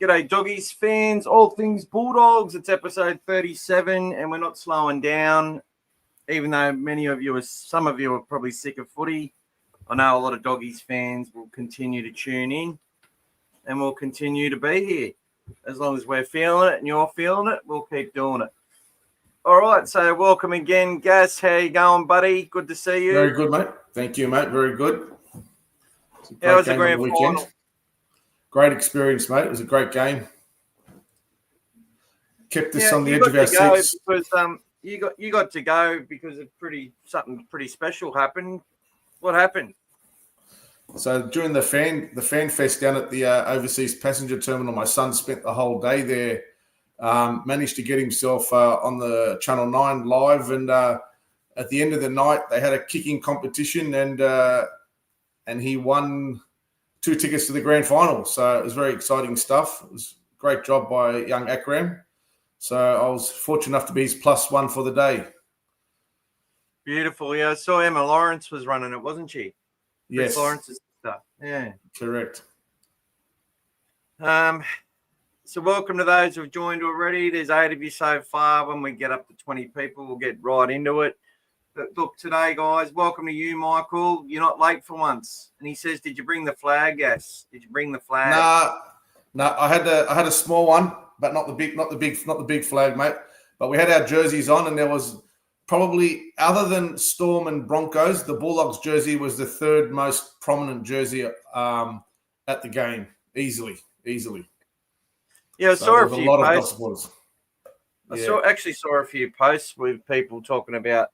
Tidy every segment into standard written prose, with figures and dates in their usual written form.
G'day, Doggies fans, all things Bulldogs. It's episode 37, and we're not slowing down, even though some of you are probably sick of footy. I know a lot of Doggies fans will continue to tune in, and we'll continue to be here. As long as we're feeling it and you're feeling it, we'll keep doing it. All right, so welcome again, Gas. How you going, buddy? Good to see you. Very good, mate. Thank you, mate. Very good. How was the grand final? Great experience, mate. It was a great game. Kept us on the edge of our seats. Because, you got to go because of something pretty special happened. What happened? So during the fan fest down at the overseas passenger terminal, my son spent the whole day there. Managed to get himself on the Channel 9 live, and at the end of the night, they had a kicking competition, and he won 2 tickets to the grand final. So it was very exciting stuff. It was a great job by young Akram. So I was fortunate enough to be his +1 for the day. Beautiful. Yeah, I saw Emma Lawrence was running it, wasn't she? Yes. Lawrence's stuff. Yeah. Correct. So welcome to those who've joined already. There's 8 of you so far. When we get up to 20 people, we'll get right into it. But look, today, guys, welcome to you, Michael. You're not late for once. And he says, "Did you bring the flag, Gas? Did you bring the flag?" No. I had a small one, but not the big flag, mate. But we had our jerseys on, and there was probably, other than Storm and Broncos, the Bulldogs jersey was the third most prominent jersey at the game, easily. Yeah, I saw a few posts. I actually saw a few posts with people talking about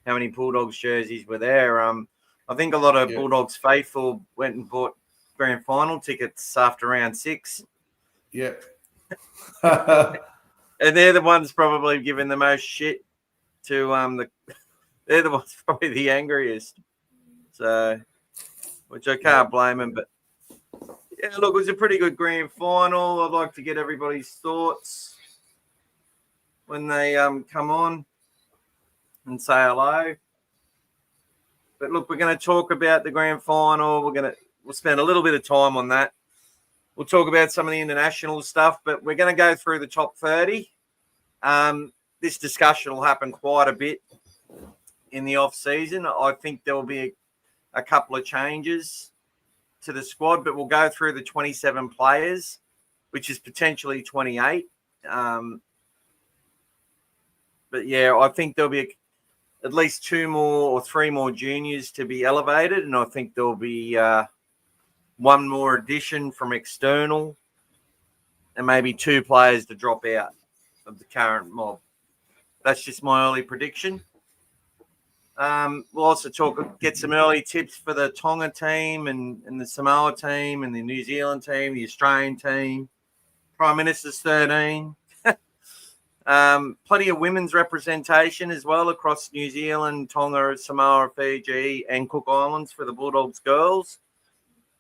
how many Bulldogs jerseys were there. I think a lot of Bulldogs faithful went and bought grand final tickets after round 6. Yeah. And they're the ones probably giving the most shit to they're the ones probably the angriest. So, which I can't blame them, but yeah, look, it was a pretty good grand final. I'd like to get everybody's thoughts when they come on and say hello. But look, we're going to talk about the grand final. We'll spend a little bit of time on that. We'll talk about some of the international stuff, but we're going to go through the top 30. This discussion will happen quite a bit in the off season. I think there will be a couple of changes to the squad, but we'll go through the 27 players, which is potentially 28. But yeah, I think there'll be at least 2 more or 3 more juniors to be elevated, and I think there'll be 1 more addition from external, and maybe 2 players to drop out of the current mob. That's just my early prediction. We'll also get some early tips for the Tonga team and the Samoa team and the New Zealand team, the Australian team, Prime Minister's 13. Plenty of women's representation as well across New Zealand, Tonga, Samoa, Fiji, and Cook Islands for the Bulldogs girls.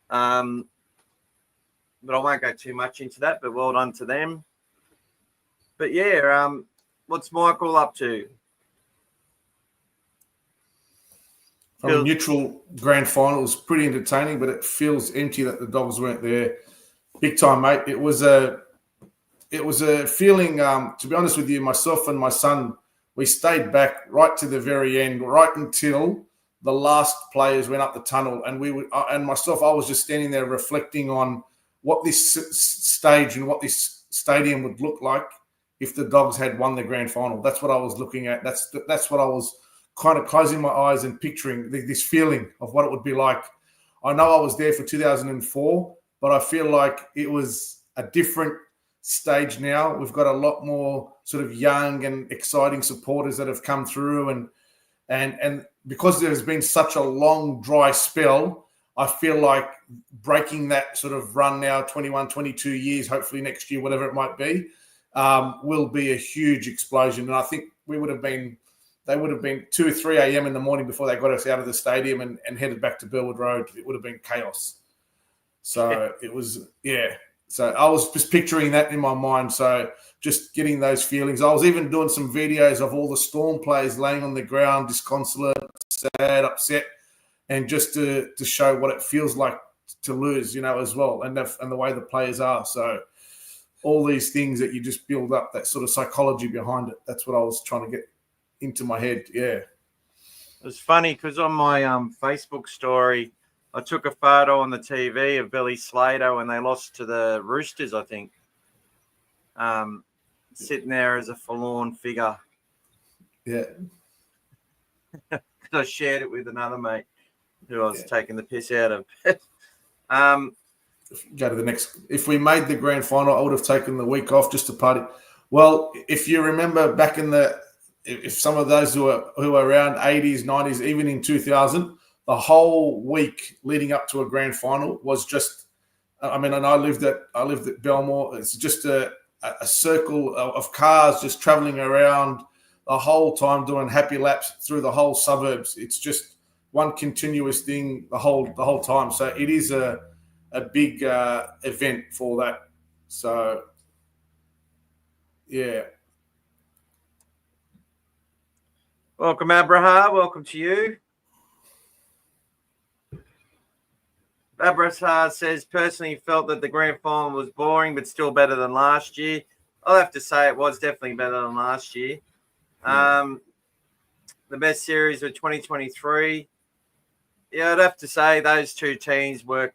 But I won't go too much into that, but well done to them. But yeah, what's Michael up to? From a neutral grand final, it was pretty entertaining, but it feels empty that the Dogs weren't there. Big time, mate. It was a feeling, to be honest with you, myself and my son, we stayed back right to the very end, right until the last players went up the tunnel. And I was just standing there reflecting on what this stage and what this stadium would look like if the Dogs had won the grand final. That's what I was looking at. That's what I was kind of closing my eyes and picturing this feeling of what it would be like. I know I was there for 2004, but I feel like it was a different stage now. We've got a lot more sort of young and exciting supporters that have come through, and because there's been such a long dry spell, I feel like breaking that sort of run now, 21, 22 years, hopefully next year, whatever it might be, will be a huge explosion. And I think they would have been 2 or 3 a.m. in the morning before they got us out of the stadium and headed back to Burwood Road. It would have been chaos. So it was, yeah. So I was just picturing that in my mind. So just getting those feelings. I was even doing some videos of all the Storm players laying on the ground, disconsolate, sad, upset, and just to show what it feels like to lose, as well, and the way the players are. So all these things that you just build up, that sort of psychology behind it. That's what I was trying to get into my head. Yeah. It was funny because on my Facebook story, I took a photo on the TV of Billy Slater when they lost to the Roosters, I think. Sitting there as a forlorn figure. Yeah. I shared it with another mate who I was taking the piss out of. Go to the next. If we made the grand final, I would have taken the week off just to party. Well, if you remember back in if some of those who are around 80s, 90s, even in 2000, the whole week leading up to a grand final was just. I mean, and I lived at Belmore. It's just a circle of cars just traveling around the whole time, doing happy laps through the whole suburbs. It's just one continuous thing the whole time. So it is a big event for that. So, yeah. Welcome, Abraha. Welcome to you. Abraha says, personally felt that the grand final was boring, but still better than last year. I'll have to say it was definitely better than last year. The best series of 2023. Yeah, I'd have to say those two teams were.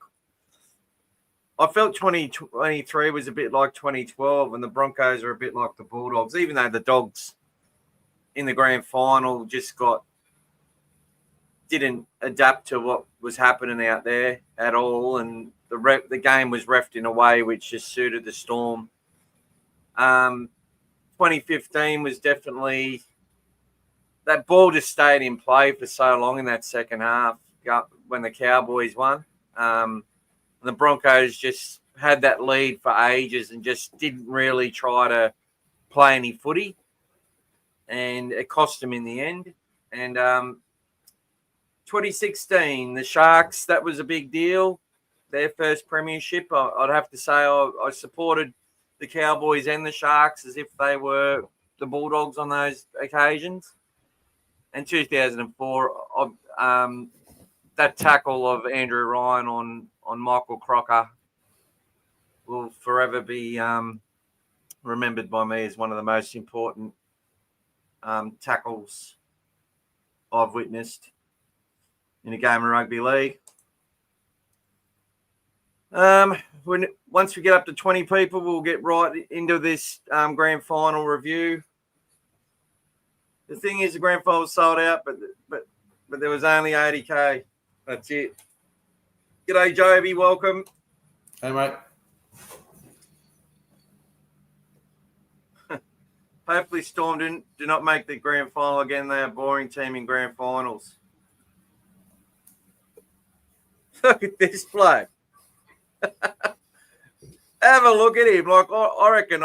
I felt 2023 was a bit like 2012, and the Broncos are a bit like the Bulldogs, even though the Dogs in the grand final just didn't adapt to what was happening out there at all, and the game was reffed in a way which just suited the Storm. 2015 was definitely that ball just stayed in play for so long in that second half when the Cowboys won. The Broncos just had that lead for ages and just didn't really try to play any footy, and it cost them in the end. And 2016, the Sharks, that was a big deal. Their first premiership. I'd have to say I supported the Cowboys and the Sharks as if they were the Bulldogs on those occasions. And 2004, that tackle of Andrew Ryan on Michael Crocker will forever be remembered by me as one of the most important tackles I've witnessed in a game of rugby league. Once we get up to 20 people, we'll get right into this grand final review. The thing is, the grand final was sold out, but there was only 80K. That's it. G'day, Joby. Welcome. Hey, mate. Hopefully, Storm do not make the grand final again. They are a boring team in grand finals. Look at this bloke. Have a look at him. Like, I reckon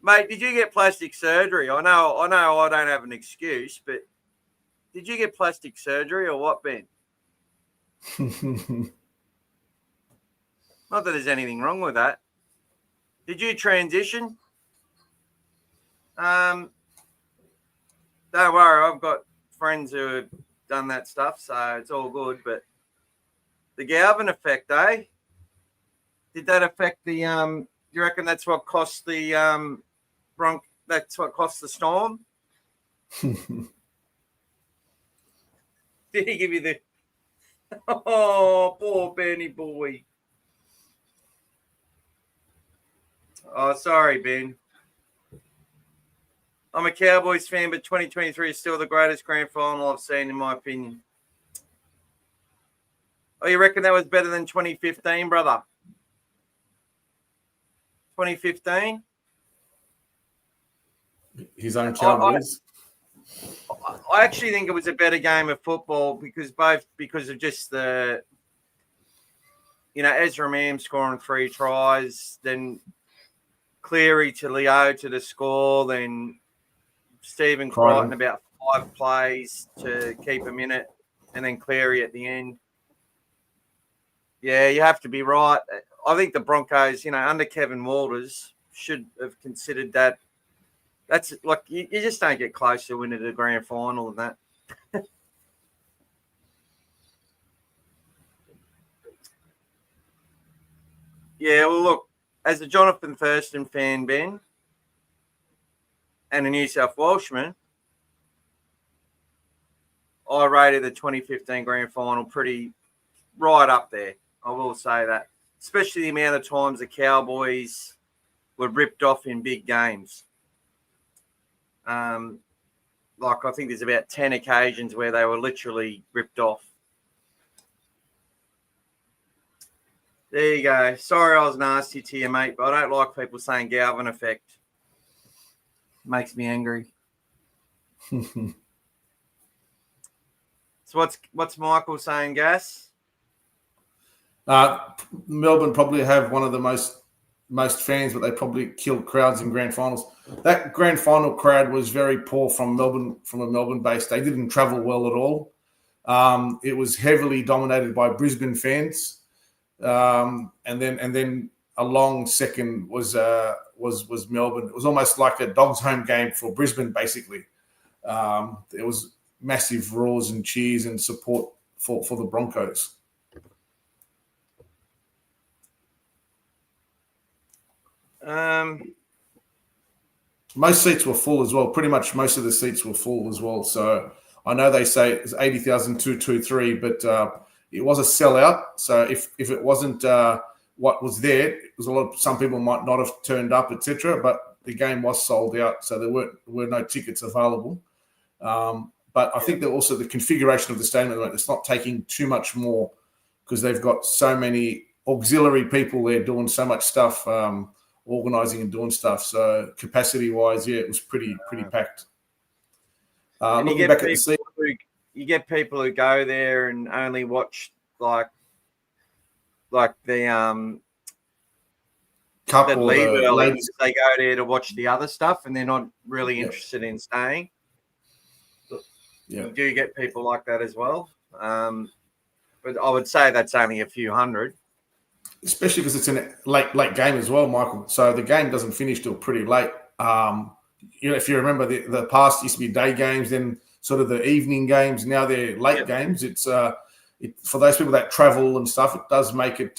mate, did you get plastic surgery? I know I don't have an excuse, but did you get plastic surgery or what, Ben? Not that there's anything wrong with that. Did you transition? Don't worry, I've got friends who have done that stuff, so it's all good. But the Galvin effect, eh? Did that affect the you reckon that's what cost the that's what cost the Storm? Did he give you the poor Benny boy? Oh, sorry, Ben. I'm a Cowboys fan, but 2023 is still the greatest grand final I've seen, in my opinion. Oh, you reckon that was better than 2015, brother? 2015? His own Cowboys. I actually think it was a better game of football because of just the, Ezra Mam scoring 3 tries, then Cleary to Leo to the score, then Stephen Crichton about 5 plays to keep him in it, and then Cleary at the end. Yeah, you have to be right. I think the Broncos, under Kevin Walters, should have considered that. That's like you just don't get close to winning the grand final and that. Yeah, well, look, as a Jonathan Thurston fan, Ben, and a New South Welshman, I rated the 2015 grand final pretty right up there. I will say that, especially the amount of times the Cowboys were ripped off in big games. Like I think there's about 10 occasions where they were literally ripped off. There you go. Sorry I was nasty to you, mate, but I don't like people saying Galvin effect. Makes me angry. So what's Michael saying, Gas? Melbourne probably have one of the most fans, but they probably killed crowds in grand finals. That grand final crowd was very poor from a Melbourne base. They didn't travel well at all. It was heavily dominated by Brisbane fans, and then a long second was Melbourne. It was almost like a Dogs home game for Brisbane, basically. There was massive roars and cheers and support for the Broncos. Most seats were full as well. Pretty much most of the seats were full as well. So I know they say it's 80,223, but it was a sellout. So if it wasn't what was there, it was some people might not have turned up, etc. But the game was sold out, so there were no tickets available. But I think that also the configuration of the stadium, it's not taking too much more because they've got so many auxiliary people there doing so much stuff. Organising and doing stuff. So capacity-wise, yeah, it was pretty packed. Looking back at the season, you get people who go there and only watch like the cup that or leave the early. ladies. They go there to watch the other stuff, and they're not really interested in staying. Yeah. You do get people like that as well, but I would say that's only a few hundred. Especially because it's a late game as well, Michael. So the game doesn't finish till pretty late. If you remember, the past used to be day games, then sort of the evening games. Now they're late games. It's for those people that travel and stuff, it does make it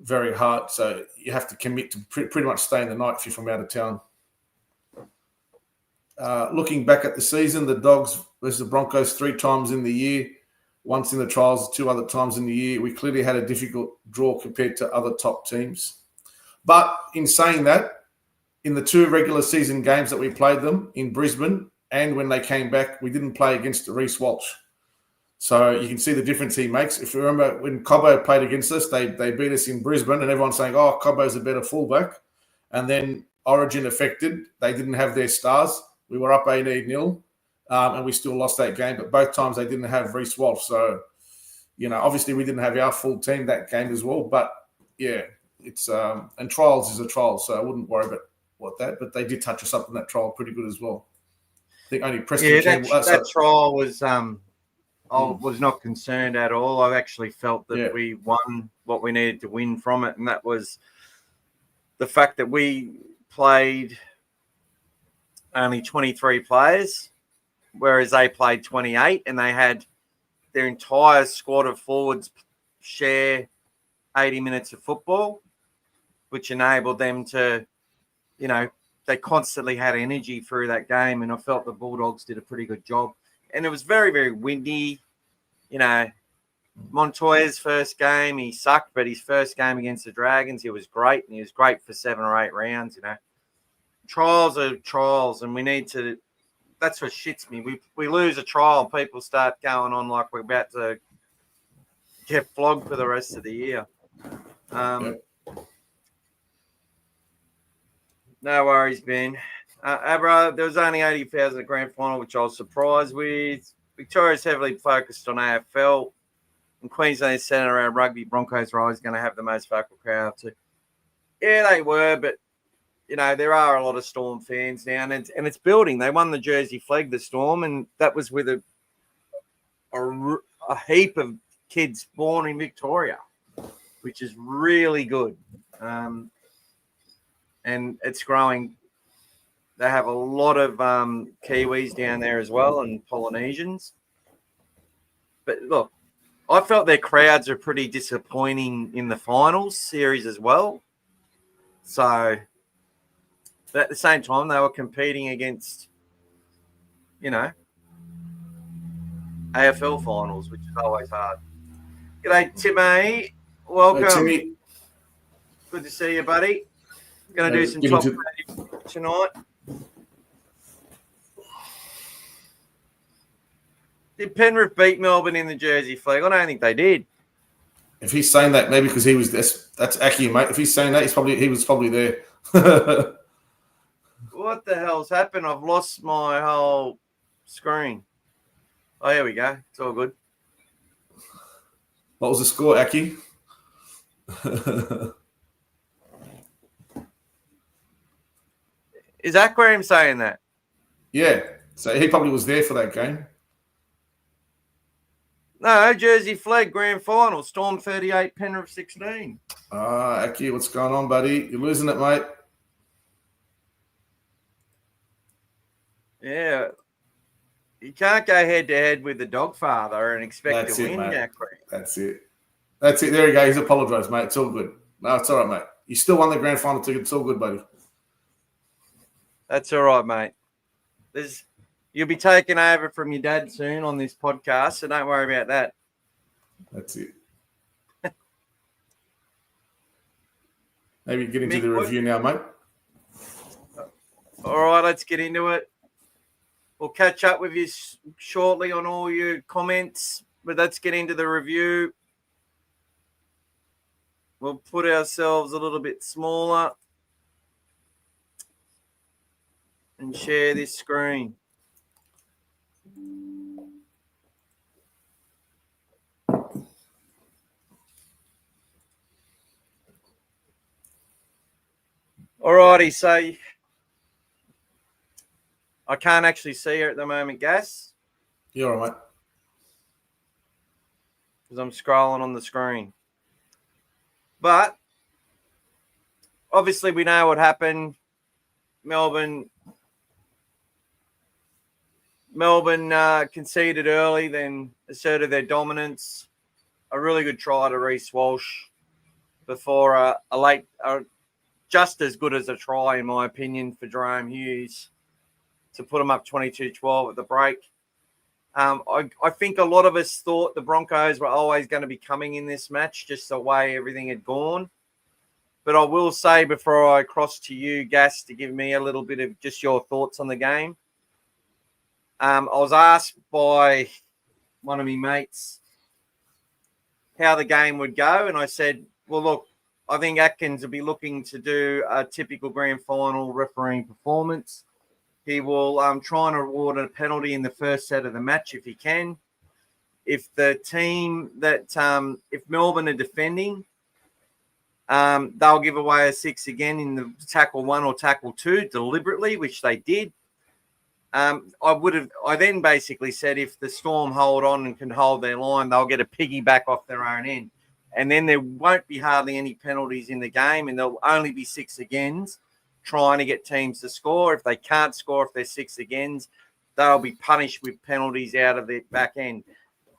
very hard. So you have to commit to pretty much staying the night if you're from out of town. Looking back at the season, the Dogs versus the Broncos 3 times in the year. Once in the trials, 2 other times in the year. We clearly had a difficult draw compared to other top teams. But in saying that, in the 2 regular season games that we played them in Brisbane and when they came back, we didn't play against Reece Walsh. So you can see the difference he makes. If you remember when Cobbo played against us, they beat us in Brisbane and everyone's saying, oh, Cobbo's a better fullback. And then Origin affected. They didn't have their stars. We were up 18-0. And we still lost that game, but both times they didn't have Reece Walsh. So, obviously we didn't have our full team that game as well. But yeah, it's and trials is a trial, so I wouldn't worry about that. But they did touch us up in that trial pretty good as well. I think only Preston. Yeah, that trial was I was not concerned at all. I actually felt that we won what we needed to win from it, and that was the fact that we played only 23 players. Whereas they played 28 and they had their entire squad of forwards share 80 minutes of football, which enabled them to, they constantly had energy through that game. And I felt the Bulldogs did a pretty good job. And it was very, very windy. Montoya's first game, he sucked, but his first game against the Dragons, he was great. And he was great for 7 or 8 rounds, Trials are trials, and we need to... That's what shits me. We lose a trial, people start going on like we're about to get flogged for the rest of the year. No worries, Ben. Abra, there was only 80,000 at grand final, which I was surprised with. Victoria's heavily focused on AFL, and Queensland is centered around rugby. Broncos are always going to have the most vocal crowd too. Yeah, they were, but there are a lot of Storm fans now, and it's building. They won the Jersey Flag, the Storm, and that was with a heap of kids born in Victoria, which is really good. And it's growing. They have a lot of Kiwis down there as well and Polynesians. But look, I felt their crowds are pretty disappointing in the finals series as well. So, but at the same time, they were competing against, AFL finals, which is always hard. G'day, Timmy. Welcome. Hey, Timmy. Good to see you, buddy. Going to do some top 30 tonight. Did Penrith beat Melbourne in the Jersey Flag? I don't think they did. If he's saying that, maybe because he was that's Aki, mate. If he's saying that, he was probably there. What the hell's happened? I've lost my whole screen. Oh, here we go. It's all good. What was the score, Aki? Is Akram saying that? Yeah. So he probably was there for that game. No, Jersey Flag Grand Final. Storm 38, Penrith 16. Aki, what's going on, buddy? You're losing it, mate. Yeah. You can't go head-to-head with the Dogfather and expect to win, Akram. That's it. There you go. He's apologised, mate. It's all good. No, it's all right, mate. You still won the grand final ticket. It's all good, buddy. That's all right, mate. You'll be taking over from your dad soon on this podcast, so don't worry about that. That's it. Maybe get into the review now, mate. All right, let's get into it. We'll catch up with you shortly on all your comments, but let's get into the review. We'll put ourselves a little bit smaller and share this screen. Alrighty, so I can't actually see her at the moment, Gas. You're all right, mate. Because I'm scrolling on the screen. But obviously we know what happened. Melbourne conceded early, then asserted their dominance. A really good try to Reece Walsh before a late, just as good as a try, in my opinion, for Jerome Hughes to put them up 22-12 at the break. I think a lot of us thought the Broncos were always going to be coming in this match, just the way everything had gone. But I will say before I cross to you, Gas, to give me a little bit of just your thoughts on the game. I was asked by one of my mates how the game would go, and I said, well, look, I think Atkins will be looking to do a typical grand final refereeing performance. He will try and award a penalty in the first set of the match if he can. If the team if Melbourne are defending, they'll give away a 6 again in the tackle 1 or tackle 2 deliberately, which they did. I then basically said if the Storm hold on and can hold their line, they'll get a piggyback off their own end. And then there won't be hardly any penalties in the game, and there'll only be 6 agains trying to get teams to score. If they can't score, if they're 6 agains, they'll be punished with penalties out of the back end.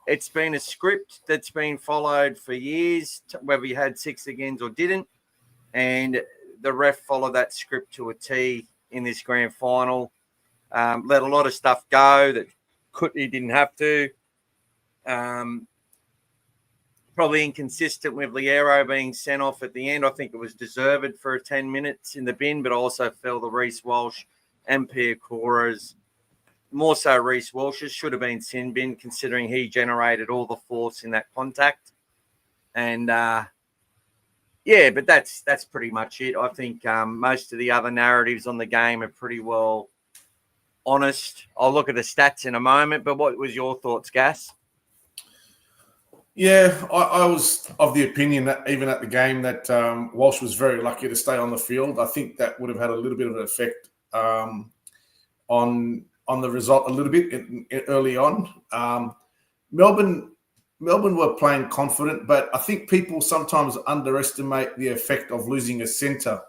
It's been a script that's been followed for years, whether you had 6 agains or didn't. And the ref followed that script to a T in this grand final. Let a lot of stuff go that he didn't have to. Probably inconsistent with Liero being sent off at the end. I think it was deserved for 10 minutes in the bin, but I also felt the Reece Walsh and Piacora's, more so Reece Walsh's, should have been sin bin, considering he generated all the force in that contact. And, but that's pretty much it. I think most of the other narratives on the game are pretty well honest. I'll look at the stats in a moment, but what was your thoughts, Gas? Yeah, I was of the opinion that even at the game that Walsh was very lucky to stay on the field. I think that would have had a little bit of an effect on the result a little bit early on. Melbourne were playing confident, but I think people sometimes underestimate the effect of losing a centre.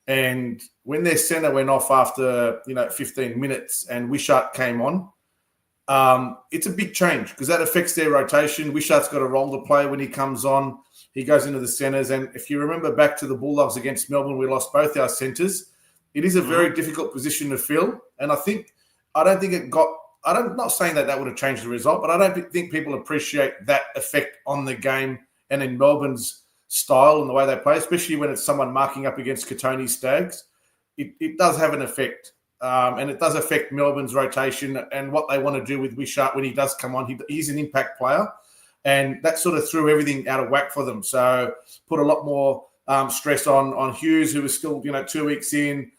And when their centre went off after 15 minutes and Wishart came on, it's a big change because that affects their rotation. Wishart's got a role to play when he comes on. He goes into the centres. And if you remember back to the Bulldogs against Melbourne, we lost both our centres. It is a very difficult position to fill. And I'm not saying that would have changed the result, but I don't think people appreciate that effect on the game and in Melbourne's style and the way they play, especially when it's someone marking up against Katoni Stags. It does have an effect. And it does affect Melbourne's rotation and what they want to do with Wishart when he does come on. He's an impact player, and that sort of threw everything out of whack for them. So put a lot more stress on Hughes, who was still 2 weeks in.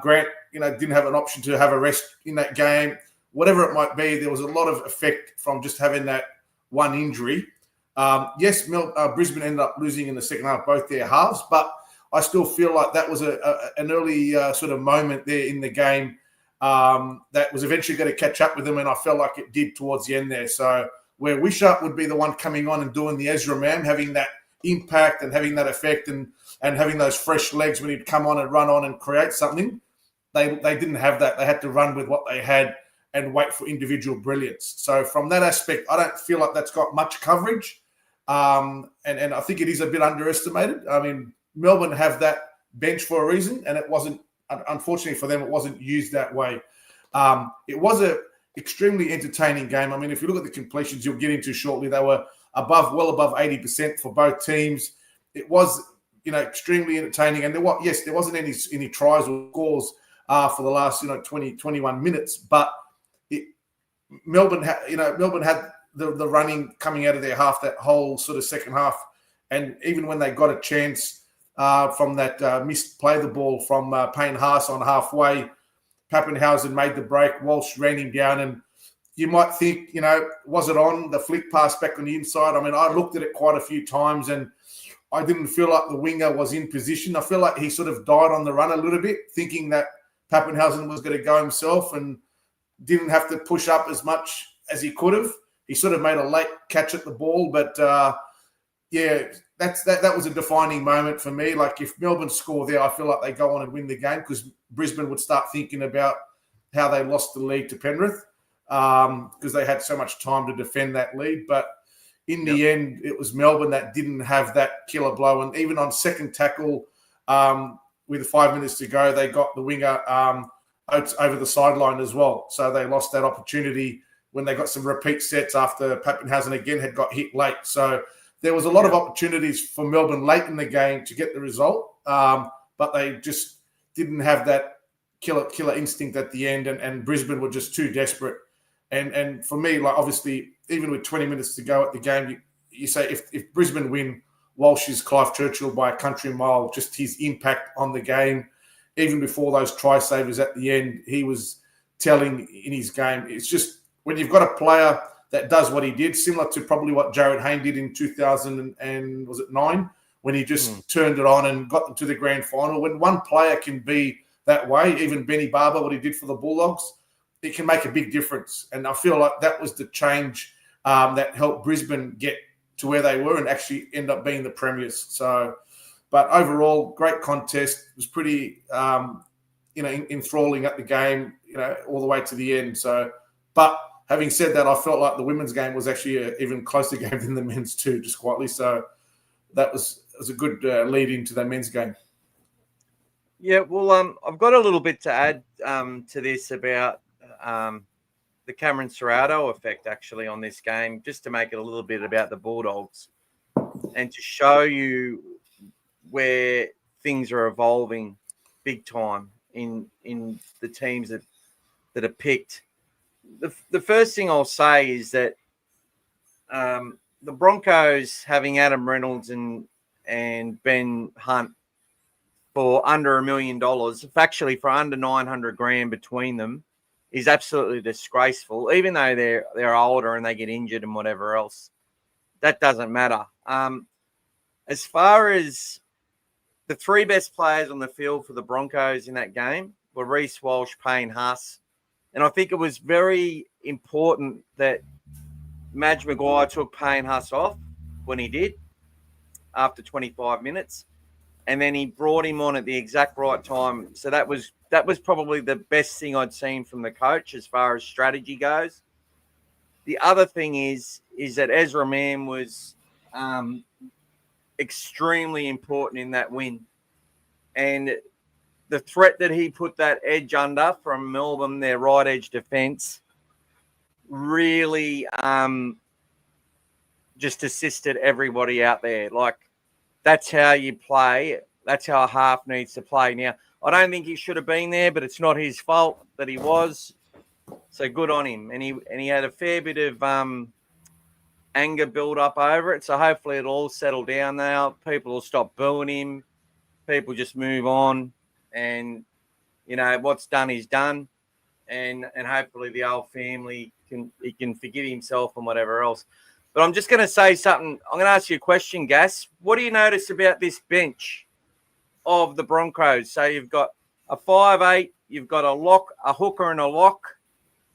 Grant, didn't have an option to have a rest in that game. Whatever it might be, there was a lot of effect from just having that one injury. Yes, Brisbane ended up losing in the second half, both their halves, but I still feel like that was an early sort of moment there in the game that was eventually going to catch up with them, and I felt like it did towards the end there. So where Wishart would be the one coming on and doing the Ezra Man, having that impact and having that effect and having those fresh legs when he'd come on and run on and create something, they didn't have that. They had to run with what they had and wait for individual brilliance. So from that aspect, I don't feel like that's got much coverage, and I think it is a bit underestimated. I mean, Melbourne have that bench for a reason, and it wasn't, unfortunately for them, it wasn't used that way. It was an extremely entertaining game. I mean, if you look at the completions you'll get into shortly, they were well above 80% for both teams. It was, extremely entertaining. And there wasn't any tries or scores for the last, 20, 21 minutes. But Melbourne had the running coming out of their half, that whole sort of second half. And even when they got a chance, from that missed play the ball from Payne Haas on halfway, Pappenhausen made the break. Walsh ran him down, and you might think, was it on the flick pass back on the inside? I mean, I looked at it quite a few times, and I didn't feel like the winger was in position. I feel like he sort of died on the run a little bit, thinking that Pappenhausen was going to go himself and didn't have to push up as much as he could have. He sort of made a late catch at the ball, but that was a defining moment for me. Like, if Melbourne score there, I feel like they go on and win the game, because Brisbane would start thinking about how they lost the lead to Penrith, because they had so much time to defend that lead. But in the end, it was Melbourne that didn't have that killer blow. And even on second tackle, with 5 minutes to go, they got the winger over the sideline as well. So they lost that opportunity when they got some repeat sets after Pappenhausen again had got hit late. So there was a lot of opportunities for Melbourne late in the game to get the result, but they just didn't have that killer instinct at the end, and Brisbane were just too desperate. And for me, like, obviously, even with 20 minutes to go at the game, you say if Brisbane win, Walsh is Clive Churchill by a country mile. Just his impact on the game, even before those try savers at the end, he was telling in his game. It's just when you've got a player that does what he did, similar to probably what Jared Hayne did in 2009, when he just turned it on and got them to the grand final. When one player can be that way, even Benny Barber, what he did for the Bulldogs, it can make a big difference. And I feel like that was the change that helped Brisbane get to where they were and actually end up being the premiers. So, but overall, great contest. It was pretty, enthralling at the game, all the way to the end. So, but having said that, I felt like the women's game was actually an even closer game than the men's too, just quietly. So that was a good lead into the men's game. Yeah, well, I've got a little bit to add to this about the Cameron Serrato effect actually on this game, just to make it a little bit about the Bulldogs and to show you where things are evolving big time in the teams that are picked. The first thing I'll say is that the Broncos having Adam Reynolds and Ben Hunt for under $1 million, factually for under 900 grand between them, is absolutely disgraceful. Even though they're older and they get injured and whatever else, that doesn't matter. As far as the three best players on the field for the Broncos in that game were Reece Walsh, Payne Haas. And I think it was very important that Madge Maguire took Payne Haas off when he did after 25 minutes. And then he brought him on at the exact right time. So that was probably the best thing I'd seen from the coach as far as strategy goes. the other thing is that Ezra Mann was extremely important in that win. And the threat that he put that edge under from Melbourne, their right edge defence, really just assisted everybody out there. Like, that's how you play. That's how a half needs to play. Now, I don't think he should have been there, but it's not his fault that he was. So good on him. And he had a fair bit of anger build up over it. So hopefully it'll all settle down now. People will stop booing him. People just move on. And, you know, what's done is done. And hopefully the old family can forgive himself and whatever else. But I'm just going to say something. I'm going to ask you a question, Gas. What do you notice about this bench of the Broncos? So you've got a 5'8", you've got a lock, a hooker and a lock,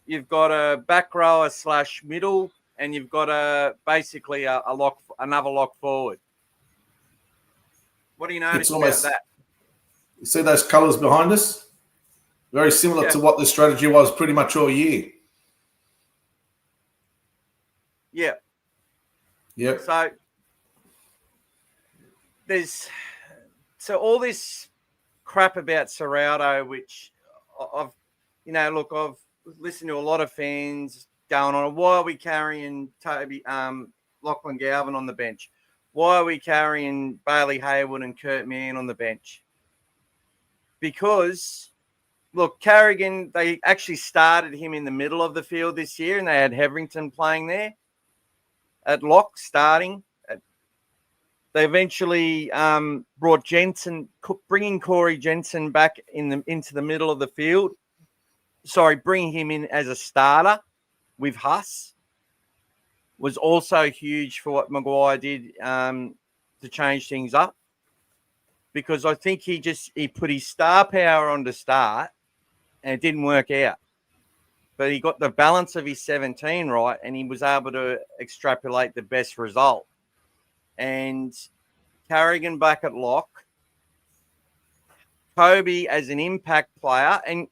you've got a back rower / middle, and you've got basically a lock, another lock forward. What do you notice about that? You see those colours behind us? Very similar to what the strategy was pretty much all year. Yeah. Yep. So all this crap about Serrato, which I've listened to a lot of fans going on. Why are we carrying Lachlan Galvin on the bench? Why are we carrying Bailey Hayward and Kurt Mann on the bench? Because, look, Carrigan, they actually started him in the middle of the field this year, and they had Hetherington playing there at lock starting. They eventually brought bringing Corey Jensen back into the middle of the field. Sorry, bringing him in as a starter with Huss was also huge for what Maguire did to change things up. Because I think he put his star power on to start and it didn't work out. But he got the balance of his 17 right and he was able to extrapolate the best result. And Carrigan back at lock, Kobe as an impact player, and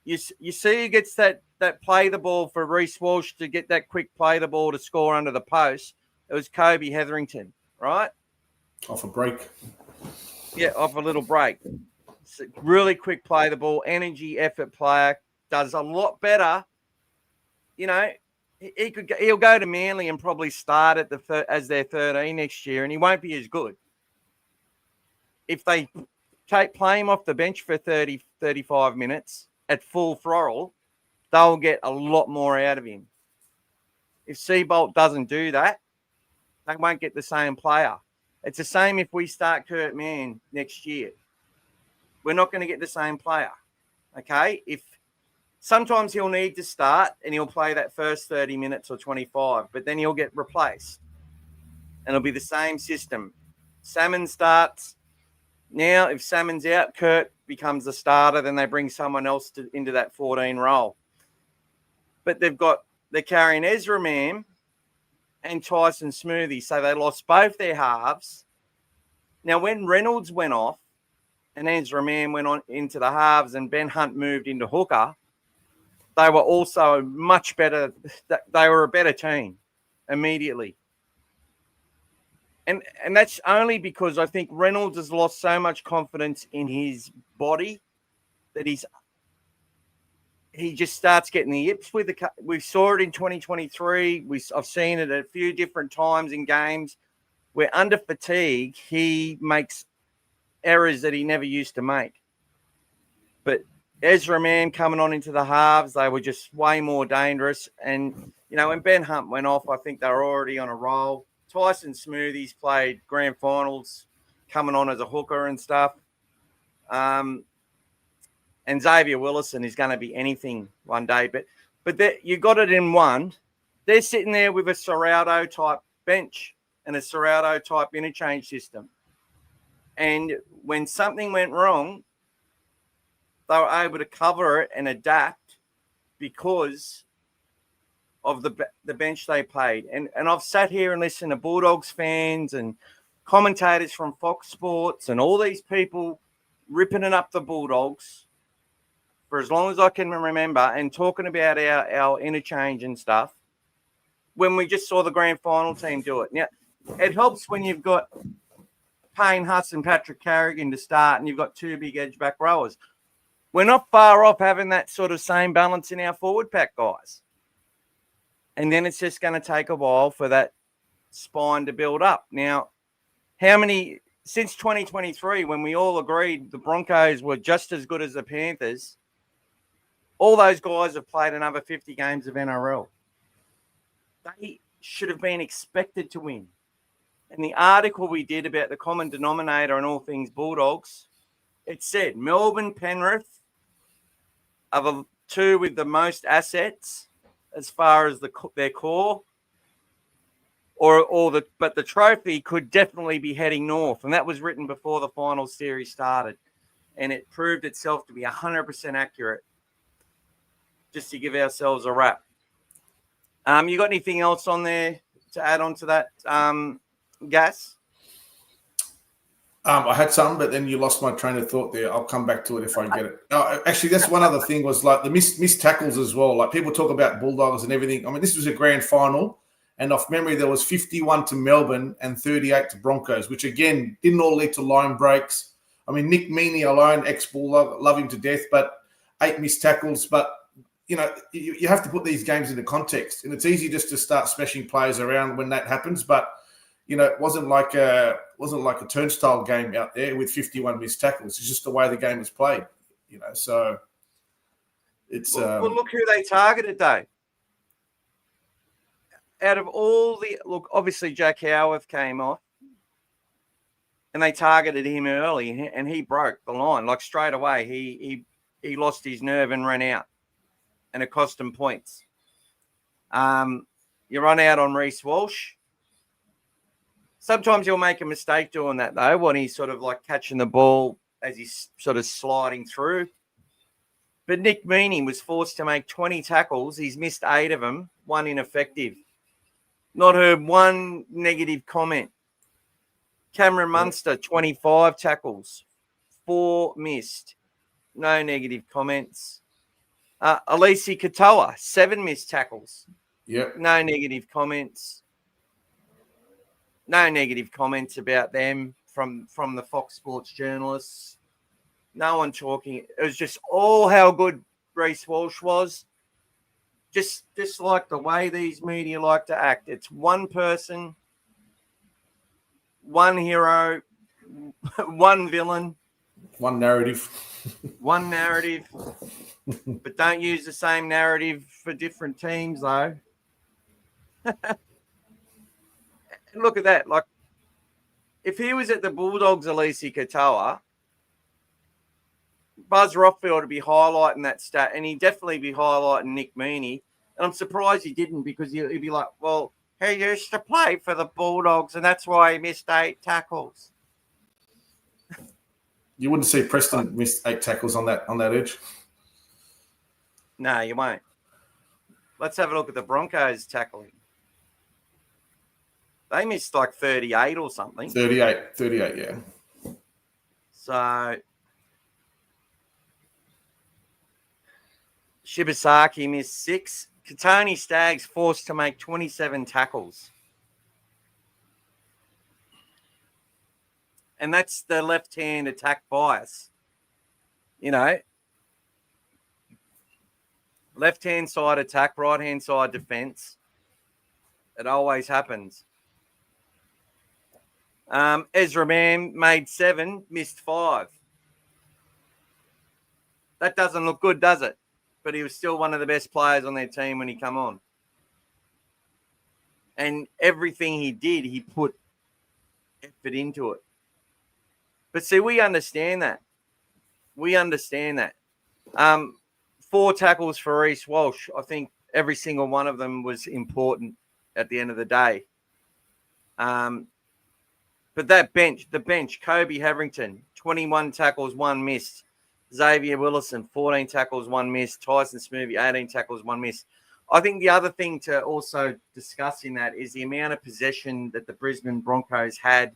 you see who gets that play the ball for Reece Walsh to get that quick play the ball to score under the post. It was Kobe Hetherington, right? Off a break. Yeah, off a little break. It's a really quick play the ball, energy, effort player, does a lot better. You know, he'll go to Manly and probably start at as their 13 next year, and he won't be as good. If they play him off the bench for 30, 35 minutes at full throttle, they'll get a lot more out of him. If Seabolt doesn't do that, they won't get the same player. It's the same if we start Kurt Mann next year. We're not going to get the same player, okay? Sometimes he'll need to start and he'll play that first 30 minutes or 25, but then he'll get replaced. And it'll be the same system. Salmon starts. Now, if Salmon's out, Kurt becomes the starter, then they bring someone else into that 14 role. But they're carrying Ezra Mann and Tyson Smoothie, so they lost both their halves. Now, when Reynolds went off and Ezra Mann went on into the halves and Ben Hunt moved into hooker, they were also much better. They were a better team immediately. And that's only because I think Reynolds has lost so much confidence in his body that he just starts getting the yips with the. We saw it in 2023. I've seen it at a few different times in games where under fatigue he makes errors that he never used to make. But Ezra Mann coming on into the halves, they were just way more dangerous. And when Ben Hunt went off, I think they were already on a roll. Tyson Smoothies played grand finals, coming on as a hooker and stuff. And Xavier Willison is going to be anything one day. But you got it in one. They're sitting there with a Serrato-type bench and a Serrato-type interchange system. And when something went wrong, they were able to cover it and adapt because of the bench they played. And I've sat here and listened to Bulldogs fans and commentators from Fox Sports and all these people ripping it up the Bulldogs for as long as I can remember and talking about our interchange and stuff. when we just saw the grand final team do it. Now, it helps when you've got Payne Huss and Patrick Carrigan to start and you've got two big edge back rowers. We're not far off having that sort of same balance in our forward pack, guys. And then it's just going to take a while for that spine to build up. Now, since 2023, when we all agreed the Broncos were just as good as the Panthers, all those guys have played another 50 games of NRL. They should have been expected to win. And the article we did about the common denominator and all things Bulldogs, it said Melbourne, Penrith are the two with the most assets as far as their core, but the trophy could definitely be heading north, and that was written before the final series started, and it proved itself to be 100% accurate. Just to give ourselves a wrap. You got anything else on there to add on to that, Gas? I had some, but then you lost my train of thought there. I'll come back to it if I get it. No, actually, that's one other thing was like the missed tackles as well. Like people talk about Bulldogs and everything. I mean, this was a grand final, and off memory, there was 51 to Melbourne and 38 to Broncos, which again didn't all lead to line breaks. I mean, Nick Meaney alone, ex-Bulldog, love him to death, but 8 missed tackles. But you know, you have to put these games into context, and it's easy just to start smashing players around when that happens. But you know, it wasn't like a turnstile game out there with 51 missed tackles. It's just the way the game was played. You know, so it's. Well, look who they targeted, though. Out of all obviously Jack Howarth came off, and they targeted him early, and he broke the line like straight away. He lost his nerve and ran out. And it cost them points. You run out on Reece Walsh. Sometimes you'll make a mistake doing that, though, when he's sort of like catching the ball as he's sort of sliding through. But Nick Meaney was forced to make 20 tackles. He's missed 8 of them, 1 ineffective. Not heard one negative comment. Cameron Munster, 25 tackles, 4 missed. No negative comments. Alesi Katoa, 7 missed tackles. Yep. No negative comments. No negative comments about them from the Fox Sports journalists. No one talking. It was just all how good Reece Walsh was. Just like the way these media like to act. It's one person, one hero, one villain. One narrative. One narrative. But don't use the same narrative for different teams, though. Look at that. Like, if he was at the Bulldogs, Alesi Katoa, Buzz Rothfield would be highlighting that stat, and he'd definitely be highlighting Nick Meaney. And I'm surprised he didn't, because he'd be like, well, he used to play for the Bulldogs, and that's why he missed 8 tackles. You wouldn't see Preston miss 8 tackles on that edge. No, you won't. Let's have a look at the Broncos tackling. They missed like 38 or something. 38, yeah. So Shibasaki missed 6. Katoni Staggs forced to make 27 tackles. And that's the left-hand attack bias. You know, left-hand side attack, right-hand side defense. It always happens. Ezra Mann made 7, missed 5. That doesn't look good, does it? But he was still one of the best players on their team when he come on. And everything he did, he put effort into it. But see, we understand that. We understand that. 4 tackles for Reece Walsh. I think every single one of them was important at the end of the day. But the bench, Kobe Harrington, 21 tackles, 1 missed. Xavier Willison, 14 tackles, 1 missed. Tyson Smoothy, 18 tackles, 1 missed. I think the other thing to also discuss in that is the amount of possession that the Brisbane Broncos had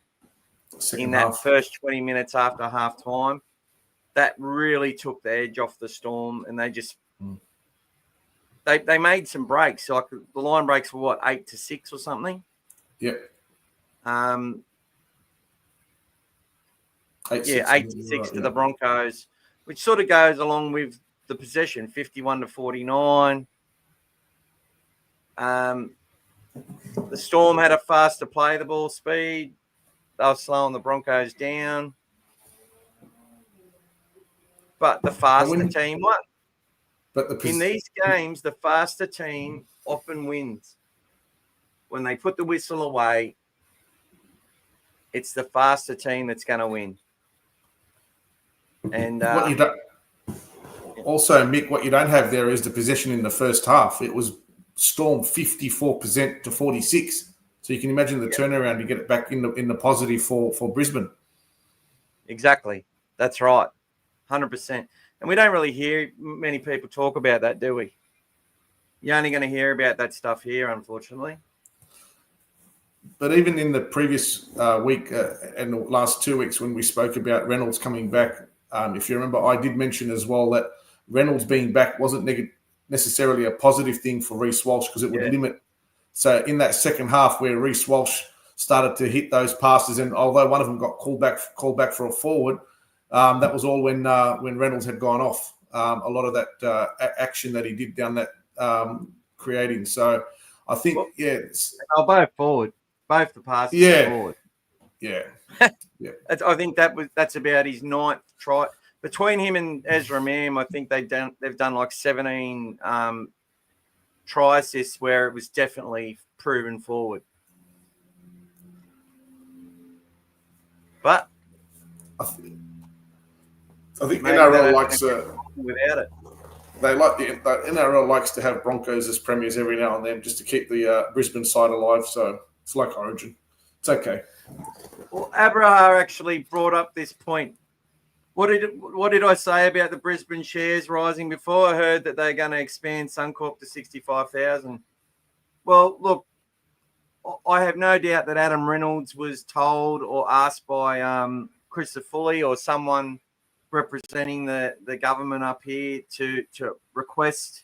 in that first 20 minutes after half time. That really took the edge off the Storm, and they just they made some breaks. Like the line breaks were what, 8-6 or something. Yep. 8-6 to the Broncos, which sort of goes along with the possession, 51-49. The Storm had a faster play the ball speed. They were slowing the Broncos down. But the faster team won. But in these games, the faster team often wins. When they put the whistle away, it's the faster team that's going to win. And what you don't, also, Mick, what you don't have there is the possession in the first half. It was Storm 54% to 46. So you can imagine the turnaround to get it back in the positive for Brisbane. Exactly. That's right. 100%. And we don't really hear many people talk about that, do we? You're only going to hear about that stuff here, unfortunately. But even in the previous week and the last 2 weeks when we spoke about Reynolds coming back, if you remember, I did mention as well that Reynolds being back wasn't necessarily a positive thing for Reece Walsh because it would limit. So in that second half where Reece Walsh started to hit those passes, and although one of them got called back for a forward, that was all when Reynolds had gone off. A lot of that action that he did down that creating. So I think, both forward. Both the passes forward. Yeah. I think that's about his 9th try. Between him and Ezra Mam, I think they've done like 17 try assists where it was definitely proven forward. But I think NRL likes without it. The NRL likes to have Broncos as premiers every now and then just to keep the Brisbane side alive. So it's like Origin. It's okay. Well, Abraham actually brought up this point. What did I say about the Brisbane shares rising before? I heard that they're going to expand Suncorp to 65,000. Well, look, I have no doubt that Adam Reynolds was told or asked by Chris Foley or someone representing the government up here to request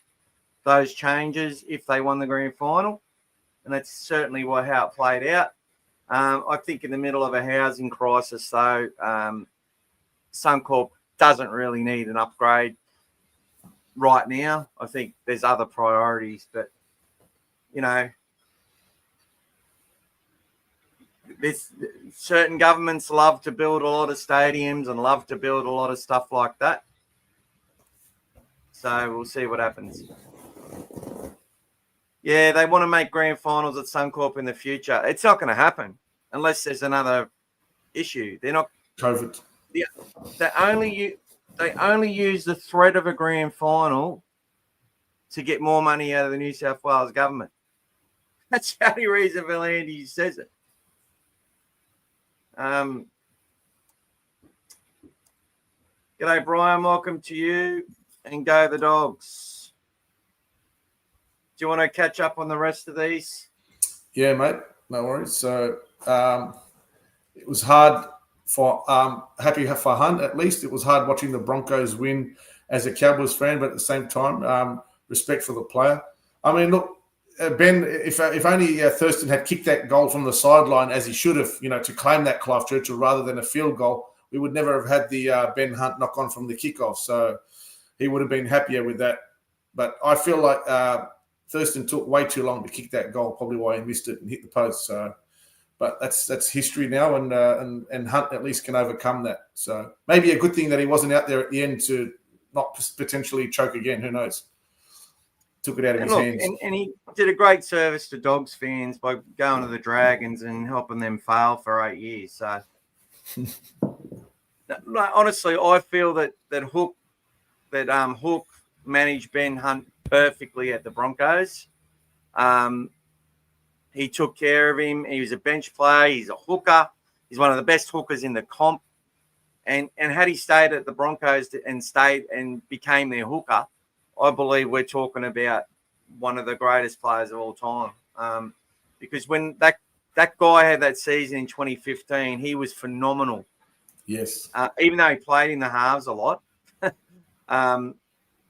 those changes if they won the grand final. And that's certainly how it played out. I think in the middle of a housing crisis, though, Suncorp doesn't really need an upgrade right now. I think there's other priorities, but, certain governments love to build a lot of stadiums and love to build a lot of stuff like that. So we'll see what happens. Yeah, they want to make grand finals at Suncorp in the future. It's not going to happen unless there's another issue. They're not COVID. Yeah, they only use the threat of a grand final to get more money out of the New South Wales government. That's the only reason Valandy says it. G'day, Brian. Welcome to you. And go the Dogs. Do you want to catch up on the rest of these? Yeah, mate. No worries. So it was hard for happy for Hunt, at least. It was hard watching the Broncos win as a Cowboys fan, but at the same time, respect for the player. I mean, look, Ben, if only Thurston had kicked that goal from the sideline as he should have, to claim that Clive Churchill rather than a field goal, we would never have had the Ben Hunt knock on from the kickoff. So he would have been happier with that. But I feel like Thurston took way too long to kick that goal, probably why he missed it and hit the post. So, but that's history now, and Hunt at least can overcome that. So maybe a good thing that he wasn't out there at the end to not potentially choke again. Who knows? Took it out of his hands. And he did a great service to Dogs fans by going to the Dragons and helping them fail for 8 years. So, no, honestly, I feel that Hook managed Ben Hunt perfectly at the Broncos. He took care of him. He was a bench player. He's a hooker. He's one of the best hookers in the comp. And had he stayed at the Broncos and became their hooker, I believe we're talking about one of the greatest players of all time. Because when that guy had that season in 2015, he was phenomenal. Yes. Even though he played in the halves a lot,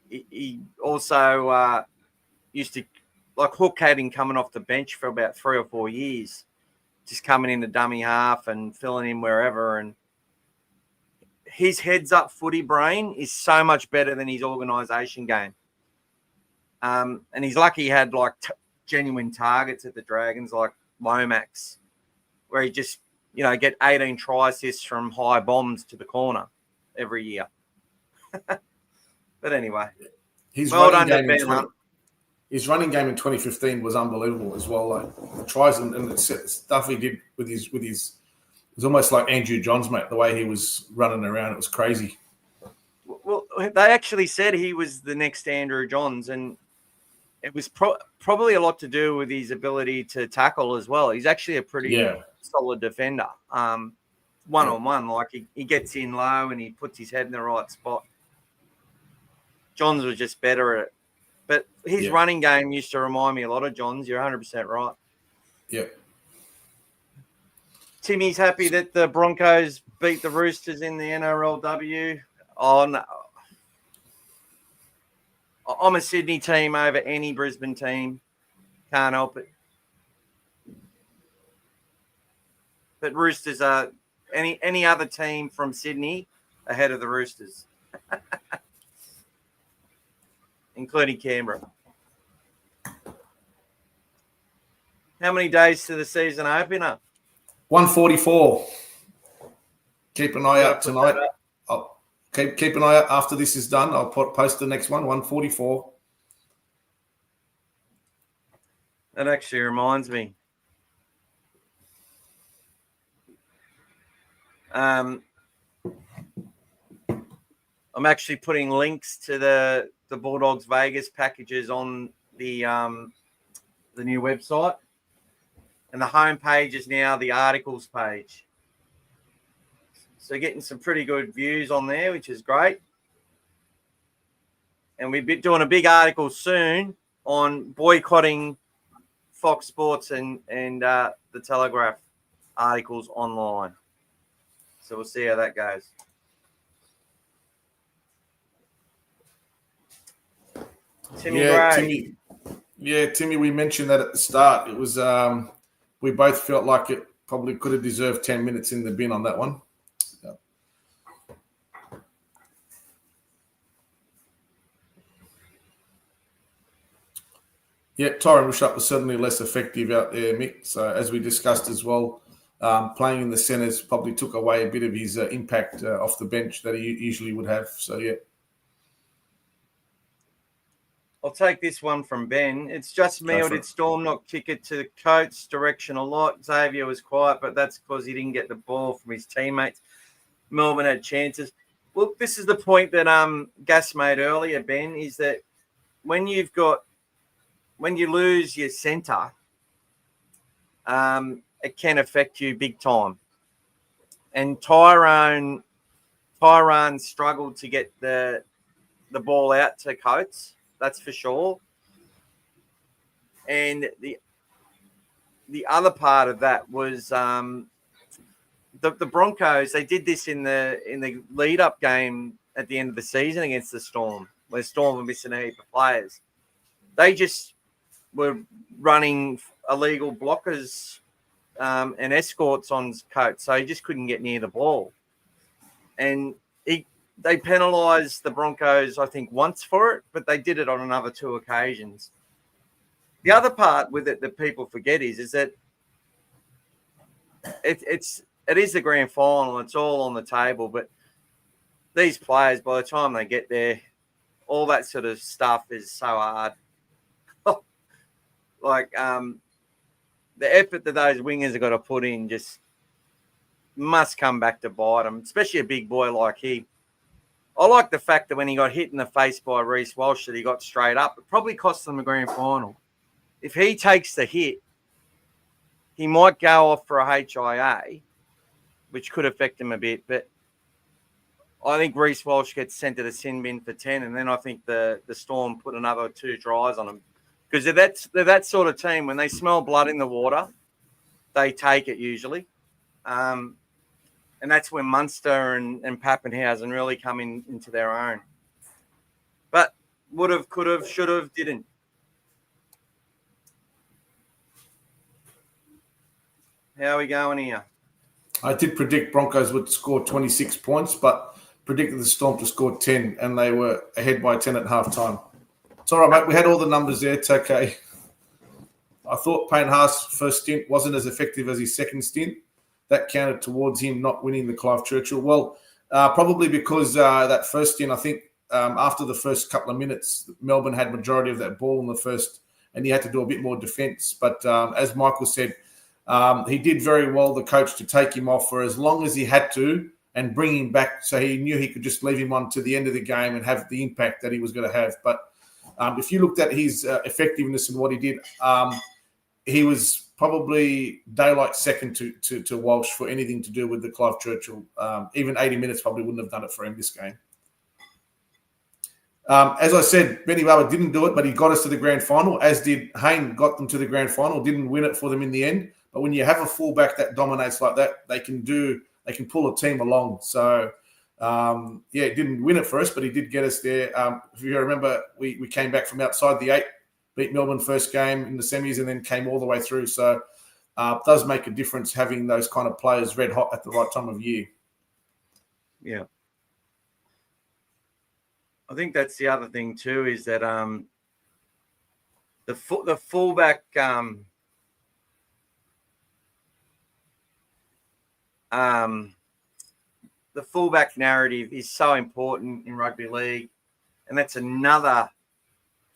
he also used to, like Hook had him coming off the bench for about 3 or 4 years, just coming in the dummy half and filling in wherever. And his heads-up footy brain is so much better than his organisation game. And he's lucky he had, like, genuine targets at the Dragons, like Lomax, where he just, get 18 try assists from high bombs to the corner every year. But anyway, his running game in 2015 was unbelievable as well. Like the tries and the stuff he did with his, it was almost like Andrew Johns, mate. The way he was running around, it was crazy. Well, they actually said he was the next Andrew Johns, and it was probably a lot to do with his ability to tackle as well. He's actually a pretty solid defender. One-on-one, like he gets in low and he puts his head in the right spot. Johns was just better at it. But his running game used to remind me a lot of Johns. You're 100% right. Yeah. Timmy's happy that the Broncos beat the Roosters in the NRLW. Oh, no. I'm a Sydney team over any Brisbane team. Can't help it. But Roosters are any other team from Sydney ahead of the Roosters, including Canberra. How many days to the season opener? 144. Keep an eye out tonight. I'll keep an eye out after this is done. I'll post the next one, 144. That actually reminds me. I'm actually putting links to the Bulldogs Vegas packages on the new website, and the homepage is now the articles page. So getting some pretty good views on there, which is great. And we'll be doing a big article soon on boycotting Fox Sports and the Telegraph articles online. So we'll see how that goes. Timmy, we mentioned that at the start. It was we both felt like it probably could have deserved 10 minutes in the bin on that one. Yeah, Tyron Rushup was certainly less effective out there, Mick. So as we discussed as well, playing in the centres probably took away a bit of his impact off the bench that he usually would have. So, yeah. I'll take this one from Ben. It's just me, or did Storm not kick it to the coach's direction a lot? Xavier was quiet, but that's because he didn't get the ball from his teammates. Melbourne had chances. Well, this is the point that Gas made earlier, Ben, is that when you lose your centre, it can affect you big time. And Tyrone struggled to get the ball out to Coates. That's for sure. And the other part of that was the Broncos. They did this in the lead-up game at the end of the season against the Storm, where Storm were missing a heap of players. They just were running illegal blockers and escorts on Coates, so he just couldn't get near the ball. And they penalised the Broncos, I think, once for it, but they did it on another 2 occasions. The other part with it that people forget is that it is the grand final. It's all on the table, but these players, by the time they get there, all that sort of stuff is so hard. Like the effort that those wingers have got to put in just must come back to bite them, especially a big boy like he. I like the fact that when he got hit in the face by Reece Walsh that he got straight up. It probably cost them the grand final. If he takes the hit, he might go off for a HIA, which could affect him a bit. But I think Reece Walsh gets sent to the sin bin for 10, and then I think the Storm put another 2 tries on him. Because they're that sort of team. When they smell blood in the water, they take it usually. And that's when Munster and Pappenhausen really come into their own. But would have, could have, should have, didn't. How are we going here? I did predict Broncos would score 26 points, but predicted the Storm to score 10, and they were ahead by 10 at halftime. It's all right, mate. We had all the numbers there. It's okay. I thought Payne Haas' first stint wasn't as effective as his second stint. That counted towards him not winning the Clive Churchill. Well, probably because that first stint, I think after the first couple of minutes, Melbourne had majority of that ball in the first, and he had to do a bit more defence. But as Michael said, he did very well, the coach, to take him off for as long as he had to and bring him back, so he knew he could just leave him on to the end of the game and have the impact that he was going to have. But if you looked at his effectiveness and what he did, he was probably daylight second to Walsh for anything to do with the Clive Churchill. Even 80 minutes probably wouldn't have done it for him this game. As I said, Benny Barber didn't do it, but he got us to the grand final, as did Hayne, got them to the grand final, didn't win it for them in the end. But when you have a fullback that dominates like that, they can pull a team along. So, he didn't win it for us, but he did get us there. If you remember, we came back from outside the 8, beat Melbourne first game in the semis, and then came all the way through. So it does make a difference having those kind of players red hot at the right time of year. Yeah. I think that's the other thing too, is that the fullback the fullback narrative is so important in rugby league, and that's another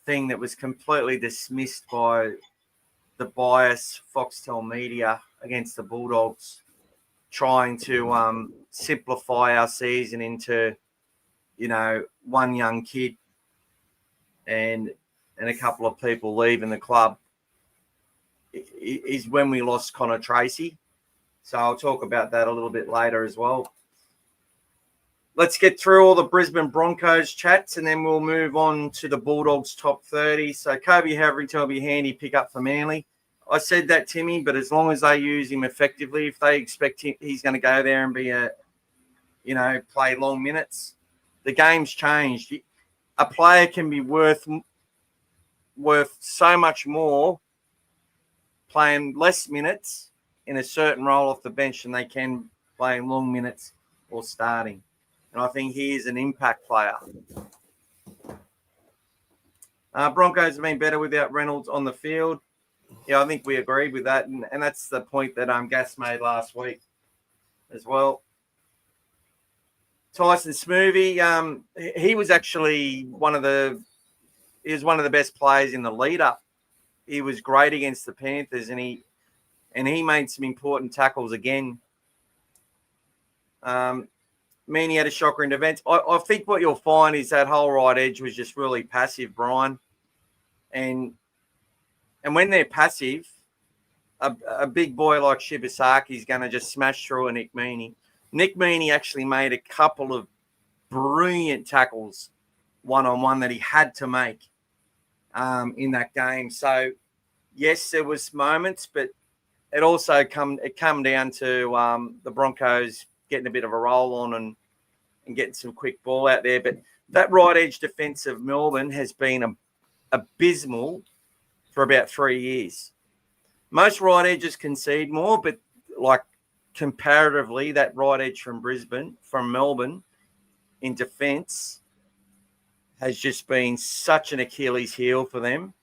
thing that was completely dismissed by the bias Foxtel media against the Bulldogs, trying to simplify our season into, one young kid and a couple of people leaving the club, is when we lost Connor Tracy. So I'll talk about that a little bit later as well. Let's get through all the Brisbane Broncos chats, and then we'll move on to the Bulldogs top 30. So Kobe Haverington will be a handy pickup for Manly. I said that, Timmy, but as long as they use him effectively, if they expect he's going to go there and be play long minutes, the game's changed. A player can be worth so much more playing less minutes in a certain role off the bench than they can playing long minutes or starting. And I think he is an impact player. Broncos have been better without Reynolds on the field. Yeah, I think we agreed with that. And that's the point that Gas made last week as well. Tyson Smoothy, he was actually one of the best players in the lead-up. He was great against the Panthers, and he made some important tackles again. Meaney had a shocker in defence. I think what you'll find is that whole right edge was just really passive, Brian. And when they're passive, a big boy like Shibasaki is going to just smash through a Nick Meaney. Nick Meaney actually made a couple of brilliant tackles one-on-one that he had to make in that game. So, yes, there was moments, but it also come down to the Broncos getting a bit of a roll on and getting some quick ball out there. But that right edge defense of Melbourne has been abysmal for about 3 years. Most right edges concede more, but comparatively, that right edge from Melbourne in defense has just been such an Achilles heel for them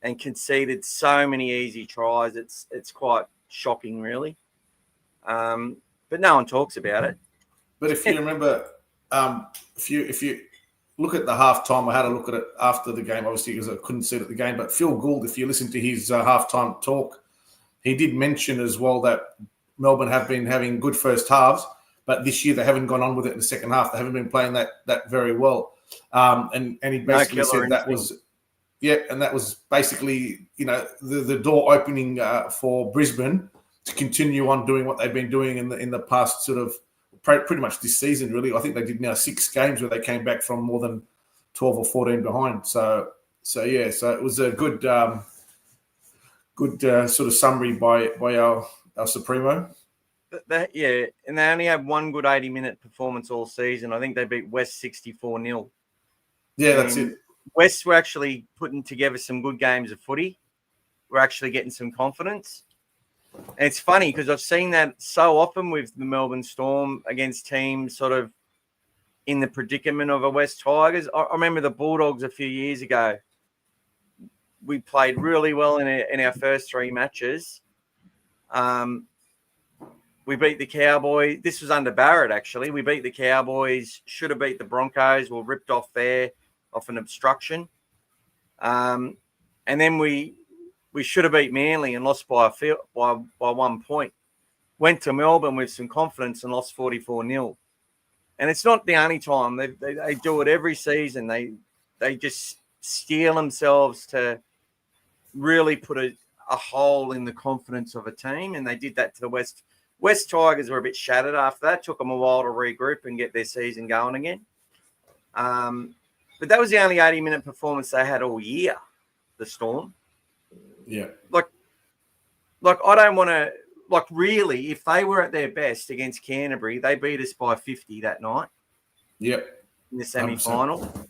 and conceded so many easy tries. It's quite shocking, really. But no one talks about it. But if you remember, if you look at the halftime, I had a look at it after the game, obviously, because I couldn't see it at the game. But Phil Gould, if you listen to his halftime talk, he did mention as well that Melbourne have been having good first halves, but this year they haven't gone on with it in the second half. They haven't been playing that very well. And he basically said that was, and that was basically, the door opening for Brisbane to continue on doing what they've been doing in the past sort of pretty much this season, really. I think they did now 6 games where they came back from more than 12 or 14 behind. So it was a good sort of summary by our Supremo. And they only have one good 80-minute performance all season. I think they beat West 64-0. Yeah, that's it. West were actually putting together some good games of footy. We're actually getting some confidence. And it's funny because I've seen that so often with the Melbourne Storm against teams sort of in the predicament of a West Tigers. I remember the Bulldogs a few years ago. We played really well in our first 3 matches. We beat the Cowboys. This was under Barrett, actually. We beat the Cowboys, should have beat the Broncos, were ripped off there off an obstruction. And then we should have beat Manly and lost by 1 point. Went to Melbourne with some confidence and lost 44-0. And it's not the only time. They do it every season. They just steel themselves to really put a hole in the confidence of a team. And they did that to the West Tigers were a bit shattered after that. Took them a while to regroup and get their season going again. But that was the only 80-minute performance they had all year, the Storm. Yeah. Like I don't want to, really, if they were at their best against Canterbury, they beat us by 50 that night. Yep. In the semi-final. 100%.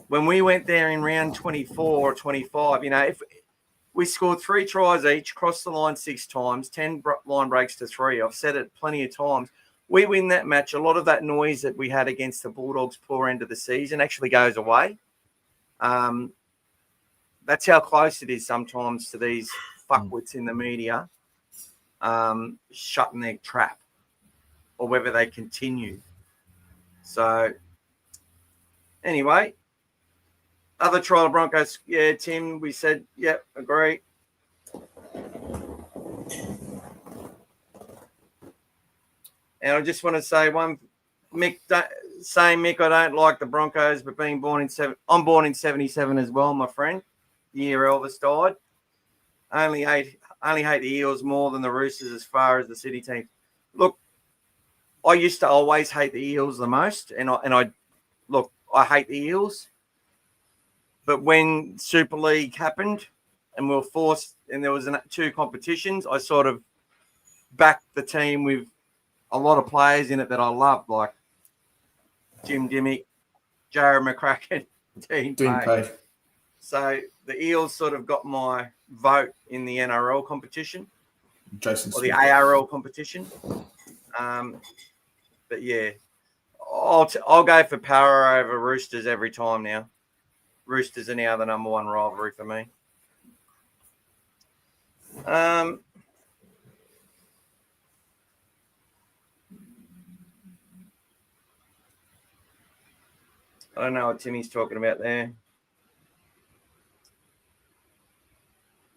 When we went there in round 24 or 25, if we scored 3 tries each, crossed the line 6 times, 10 line breaks to 3. I've said it plenty of times. We win that match. A lot of that noise that we had against the Bulldogs poor end of the season actually goes away. That's how close it is sometimes to these fuckwits in the media shutting their trap or whether they continue. So, anyway, other trial Broncos, yeah, Tim, we said, yep, agree. And I just want to say Mick, I don't like the Broncos, but I'm born in 77 as well, my friend. The year Elvis died. Only hate the Eels more than the Roosters as far as the city teams. Look, I used to always hate the Eels the most, and I hate the Eels. But when Super League happened and we were forced, and there was 2 competitions, I sort of backed the team with a lot of players in it that I loved, like Jim Dimmick, Jared McCracken, Dean Pay. So the Eels sort of got my vote in the NRL competition, the ARL competition. But yeah, I'll go for Para over Roosters every time now. Roosters are now the number 1 rivalry for me. I don't know what Timmy's talking about there.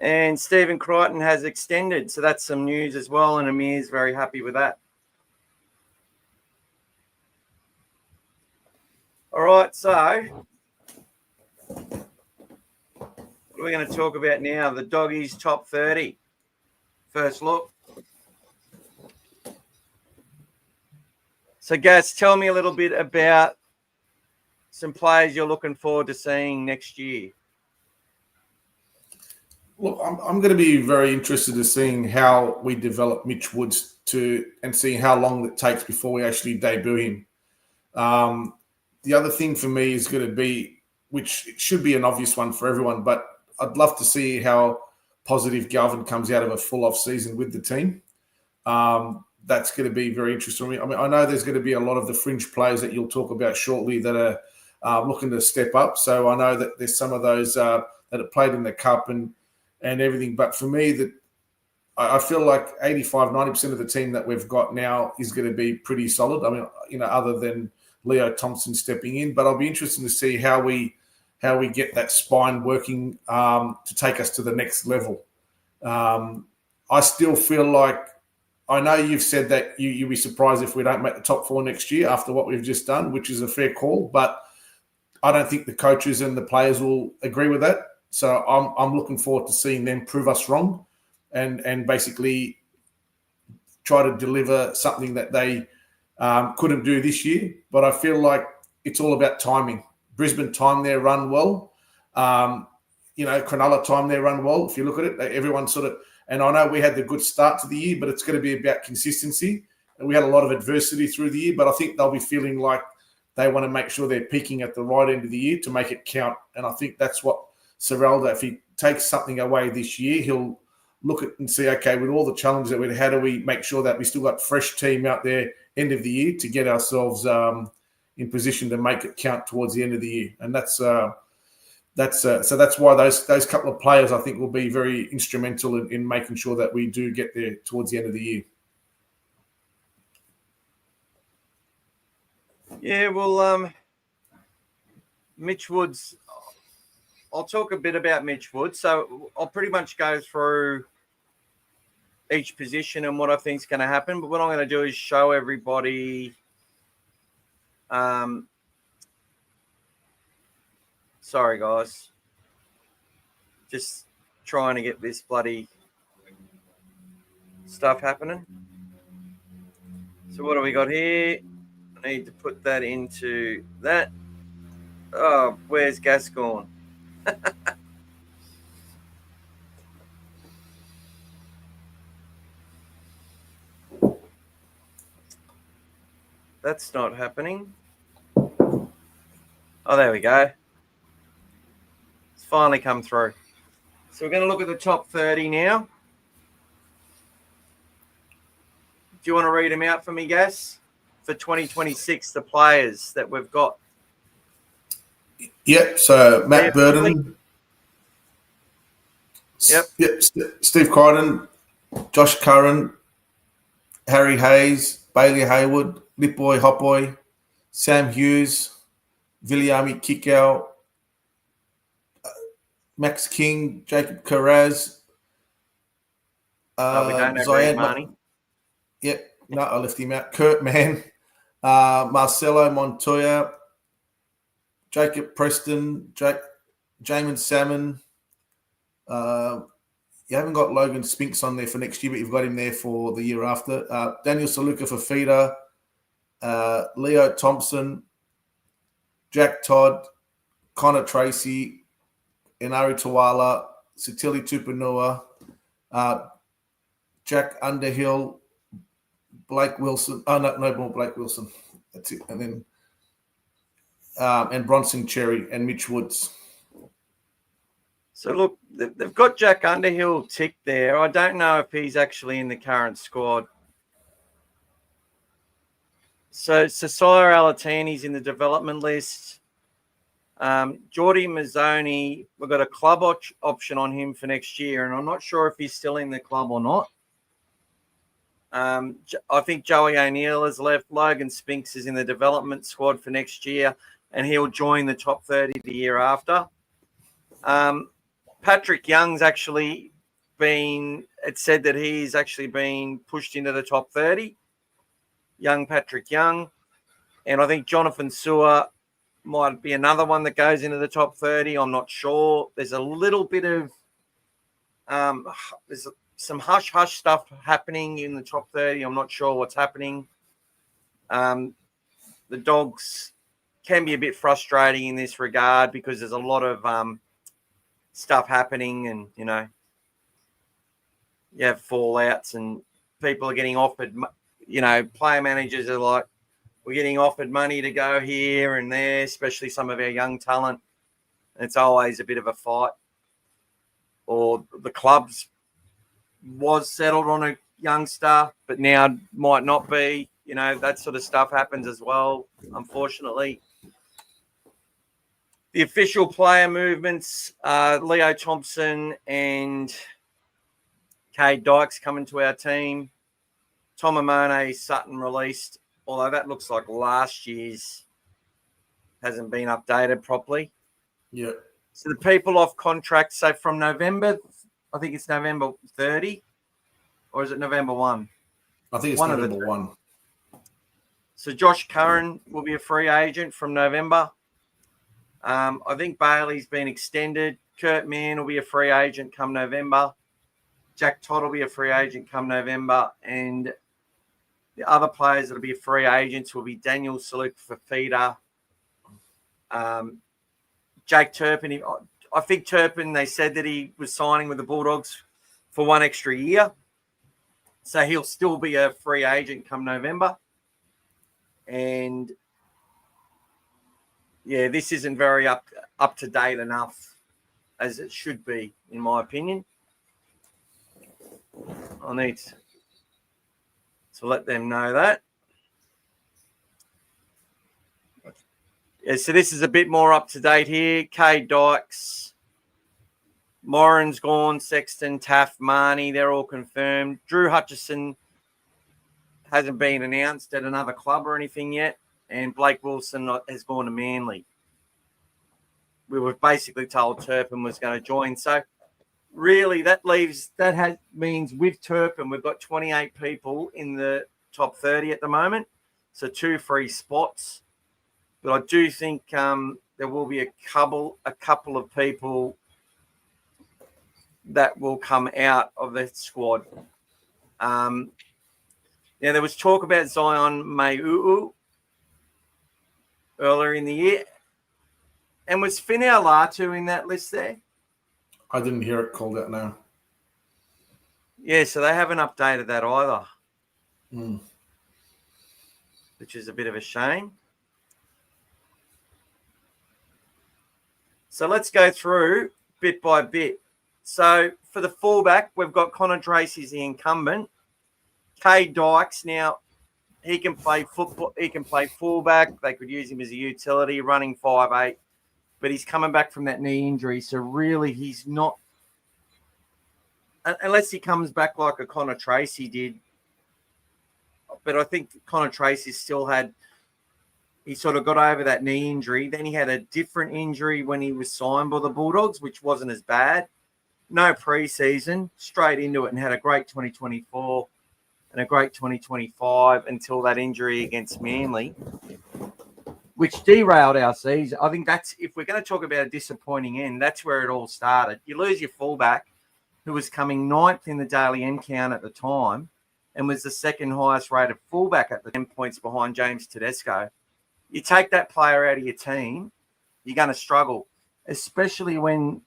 And Stephen Crichton has extended, so that's some news as well, and Amir's very happy with that. All right, so what are we going to talk about now? The Doggies top 30. First look. So, Gaz, tell me a little bit about some players you're looking forward to seeing next year. Look, I'm going to be very interested in seeing how we develop Mitch Woods and seeing how long it takes before we actually debut him. The other thing for me is going to be, which should be an obvious one for everyone, but I'd love to see how positive Galvin comes out of a full off season with the team. That's going to be very interesting to me. I mean, I know there's going to be a lot of the fringe players that you'll talk about shortly that are looking to step up. So I know that there's some of those that have played in the Cup and everything. But for me, that I feel like 85-90% of the team that we've got now is going to be pretty solid. I mean, other than Leo Thompson stepping in, but I'll be interested to see how we get that spine working to take us to the next level. I still feel like, I know you've said that you'll be surprised if we don't make the top 4 next year after what we've just done, which is a fair call, but I don't think the coaches and the players will agree with that. So I'm looking forward to seeing them prove us wrong and basically try to deliver something that they couldn't do this year. But I feel like it's all about timing. Brisbane timed their run well. Cronulla timed their run well. If you look at it, everyone sort of, and I know we had the good start to the year, but it's going to be about consistency. And we had a lot of adversity through the year, but I think they'll be feeling like they want to make sure they're peaking at the right end of the year to make it count. And I think that's what Serralda, if he takes something away this year, look at and see, okay, with all the challenges that we had, how do we make sure that we still got fresh team out there end of the year to get ourselves in position to make it count towards the end of the year. And that's why those couple of players, I think, will be very instrumental in making sure that we do get there towards the end of the year. Yeah, well, Mitch Woods, I'll talk a bit about Mitch Woods. So I'll pretty much go through each position and what I think is going to happen. But what I'm going to do is show everybody. Sorry, guys. Just trying to get this bloody stuff happening. So what do we got here? I need to put that into that. Oh, where's Gascon? That's not happening. Oh, there we go. It's finally come through. So we're going to look at the top 30 now. Do you want to read them out for me, Gas? For 2026, the players that we've got. Yep. So Matt Burton. Yep. Steve Crichton, Josh Curran, Harry Hayes, Bailey Haywood, Lipboy Hopboy, Sam Hughes, Viliami Kikau, Max King, Jacob Carraz. We don't have Greg Marnie. Yep. No, I left him out. Kurt Mann, Marcelo Montoya, Jacob Preston, Jamin Salmon. You haven't got Logan Spinks on there for next year, but you've got him there for the year after. Daniel Saluka for feeder, Leo Thompson, Jack Todd, Connor Tracy, Inari Tawala, Sitili Tupanua, Jack Underhill, Blake Wilson. Oh, no more Blake Wilson. That's it. And then and Bronson Cherry and Mitch Woods. So, look, they've got Jack Underhill ticked there. I don't know if he's actually in the current squad. So, Sasaya Alatini's in the development list. Geordie Mazzoni, we've got a club option on him for next year, and I'm not sure if he's still in the club or not. I think Joey O'Neill has left. Logan Spinks is in the development squad for next year, and he'll join the top 30 the year after. Patrick Young's actually it's said that he's actually been pushed into the top 30. Young Patrick Young. And I think Jonathan Sewer might be another one that goes into the top 30. I'm not sure. There's a little bit of there's some hush-hush stuff happening in the top 30. I'm not sure what's happening. The Dogs can be a bit frustrating in this regard because there's a lot of stuff happening, and you have fallouts and people are getting offered, player managers are like, we're getting offered money to go here and there, especially some of our young talent. And it's always a bit of a fight. Or the clubs was settled on a youngster, but now might not be. That sort of stuff happens as well, unfortunately. The official player movements, Leo Thompson and Cade Dykes coming to our team. Tom Amone Sutton released, although that looks like last year's hasn't been updated properly. Yeah. So the people off contract, so from November, I think it's November 30, or is it November 1? I think it's November 1. So Josh Curran will be a free agent from November. I think Bailey's been extended. Kurt Mann will be a free agent come November. Jack Todd will be a free agent come November. And the other players that will be free agents will be Daniel Saluk for feeder. Jake Turpin. I think Turpin, they said that he was signing with the Bulldogs for one extra year. So he'll still be a free agent come November. And yeah, this isn't very up to date enough as it should be, in my opinion. I need to let them know that. Yeah, so this is a bit more up to date here. Cade Dykes, Moran's gone, Sexton, Taff, Marnie, they're all confirmed. Drew Hutchison hasn't been announced at another club or anything yet, and Blake Wilson has gone to Manly. We were basically told Turpin was going to join. So really means with Turpin, we've got 28 people in the top 30 at the moment. So 2 free spots. But I do think there will be a couple of people that will come out of the squad. There was talk about Zion Mai'uu earlier in the year. And was Finau Latu in that list there? I didn't hear it called out now. Yeah, so they haven't updated that either, which is a bit of a shame. So let's go through bit by bit. So for the fullback, we've got Connor Tracy's the incumbent. Cade Dykes, now he can play football. He can play fullback. They could use him as a utility, running 5'8", but he's coming back from that knee injury. So really, he's not, unless he comes back like a Connor Tracy did. But I think Connor Tracy he sort of got over that knee injury. Then he had a different injury when he was signed by the Bulldogs, which wasn't as bad. No preseason, straight into it, and had a great 2024 and a great 2025 until that injury against Manly, which derailed our season. I think if we're going to talk about a disappointing end, that's where it all started. You lose your fullback, who was coming 9th in the Daily M count at the time and was the second highest rated fullback at the 10 points behind James Tedesco. You take that player out of your team, you're going to struggle, especially when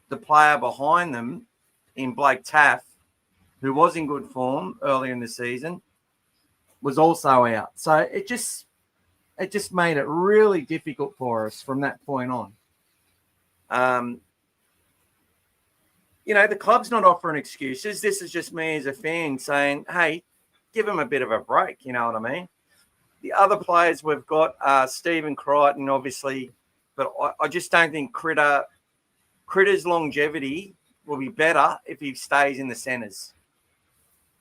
the player behind them in Blake Taff, who was in good form early in the season, was also out. So it just made it really difficult for us from that point on. The club's not offering excuses. This is just me as a fan saying, hey, give him a bit of a break, you know what I mean? The other players we've got are Stephen Crichton, obviously, but I just don't think Critter's longevity will be better if he stays in the centres.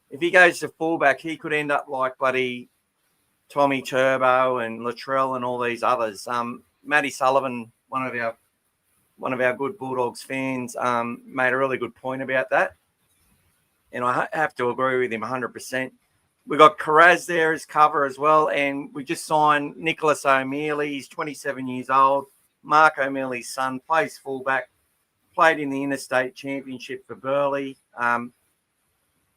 If he goes to fullback, he could end up like bloody Tommy Turbo and Latrell and all these others. Matty Sullivan, one of our good Bulldogs fans, made a really good point about that. And I have to agree with him 100%. We got Carraz there as cover as well. And we just signed Nicholas O'Mealy. He's 27 years old. Mark O'Mealy's son, plays fullback, played in the Interstate Championship for Burleigh.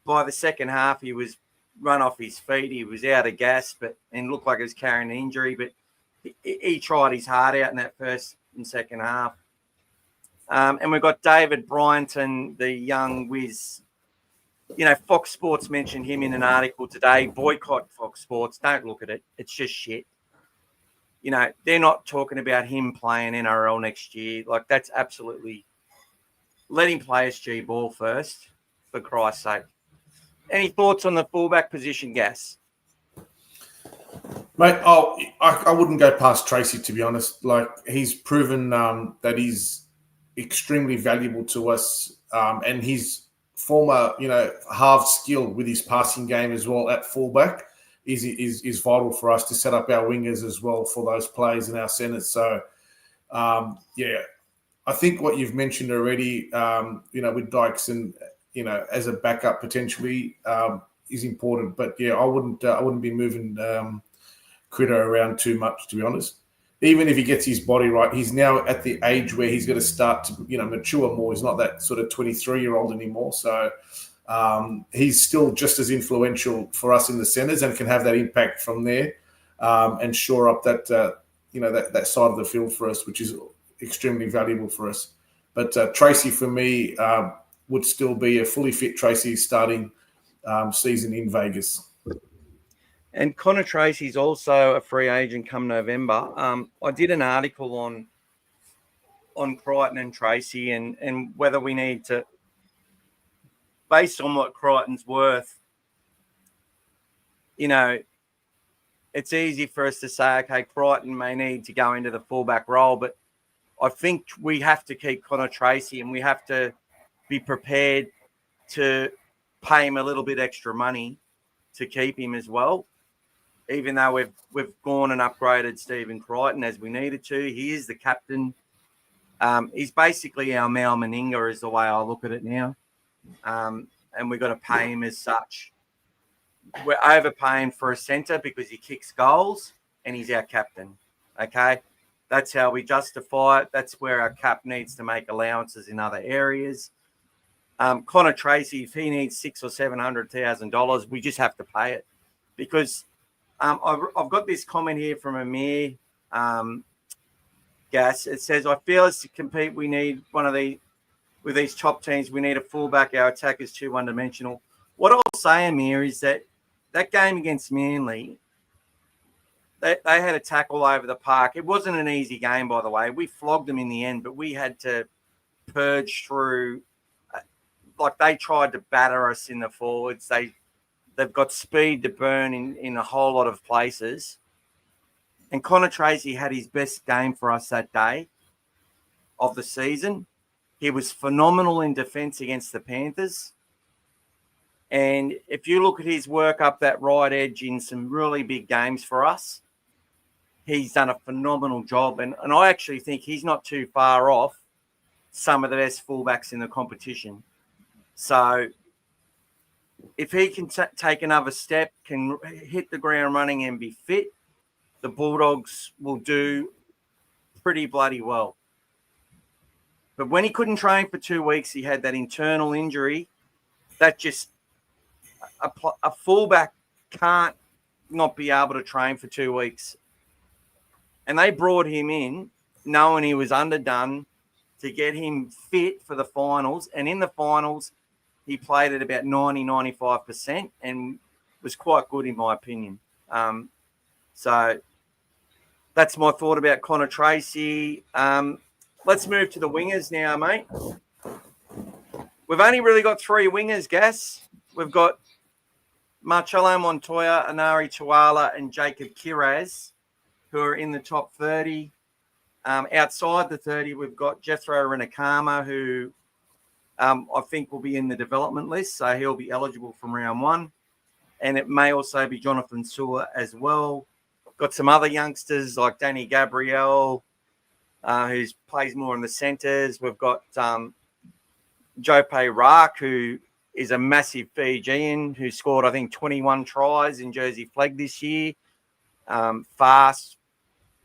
By the second half, he was run off his feet. He was out of gas, and looked like he was carrying an injury. But he tried his heart out in that first and second half. And we've got David Bryanton, the young whiz. Fox Sports mentioned him in an article today. Boycott Fox Sports. Don't look at it. It's just shit. They're not talking about him playing NRL next year. Like, that's absolutely... Let him play SG ball first, for Christ's sake. Any thoughts on the fullback position, Gas? Mate, I wouldn't go past Tracy, to be honest. Like, he's proven that he's extremely valuable to us, and his former, half skill with his passing game as well at fullback is vital for us to set up our wingers as well for those plays in our centres. So, I think what you've mentioned already, with Dykes and as a backup potentially is important. But I wouldn't be moving Critter around too much, to be honest. Even if he gets his body right, he's now at the age where he's going to start to mature more. He's not that sort of 23-year-old anymore. So he's still just as influential for us in the centres and can have that impact from there and shore up that that side of the field for us, which is extremely valuable for us. But Tracy, for me, would still be a fully fit Tracy starting season in Vegas. And Connor Tracy's also a free agent come November. I did an article on Crichton and Tracy and whether we need to based on what Crichton's worth, you know, it's easy for us to say, okay, Crichton may need to go into the fullback role, but I think we have to keep Connor Tracy and we have to be prepared to pay him a little bit extra money to keep him as well. Even though we've gone and upgraded Stephen Crichton as we needed to. He is the captain. He's basically our Mal Meninga is the way I look at it now. And we've got to pay him as such. We're overpaying for a centre because he kicks goals and he's our captain. Okay? That's how we justify it. That's where our cap needs to make allowances in other areas. Connor Tracy, if he needs $600,000 or $700,000, we just have to pay it. Because I've got this comment here from Amir Gas. It says, I feel as to compete, we need one of the with these top teams, we need a fullback. Our attack is too one-dimensional. What I'll say, Amir, is that game against Manly, they had a tackle over the park. It wasn't an easy game, by the way. We flogged them in the end, but we had to purge through. Like they tried to batter us in the forwards. They've got speed to burn in a whole lot of places. And Connor Tracy had his best game for us that day of the season. He was phenomenal in defence against the Panthers. And if you look at his work up that right edge in some really big games for us, he's done a phenomenal job. And I actually think he's not too far off some of the best fullbacks in the competition. So if he can take another step, can hit the ground running and be fit, the Bulldogs will do pretty bloody well. But when he couldn't train for 2 weeks, he had that internal injury. That just a fullback can't not be able to train for 2 weeks. And they brought him in knowing he was underdone to get him fit for the finals. And in the finals, he played at about 90-95% and was quite good in my opinion. So that's my thought about Connor Tracy. Let's move to the wingers now, mate. We've only really got three wingers, Gas. We've got Marcello Montoya, Anari Tuala, and Jacob Kiraz, who are in the top 30. Outside the 30, we've got Jethro Renakama, who I think will be in the development list, so he'll be eligible from round one. And it may also be Jonathan Sewer as well. Got some other youngsters like Danny Gabriel, who plays more in the centres. We've got Jope Raak, who is a massive Fijian who scored, I think, 21 tries in Jersey Flag this year. Fast,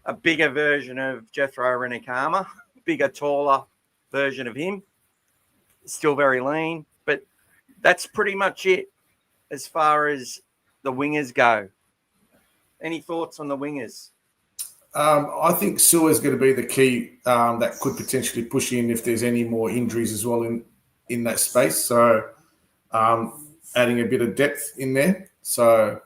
a bigger version of Jethro Renakama, bigger, taller version of him. Still very lean, but that's pretty much it as far as the wingers go. Any thoughts on the wingers? I think Sewer's going to be the key that could potentially push in if there's any more injuries as well in that space. So adding a bit of depth in there. So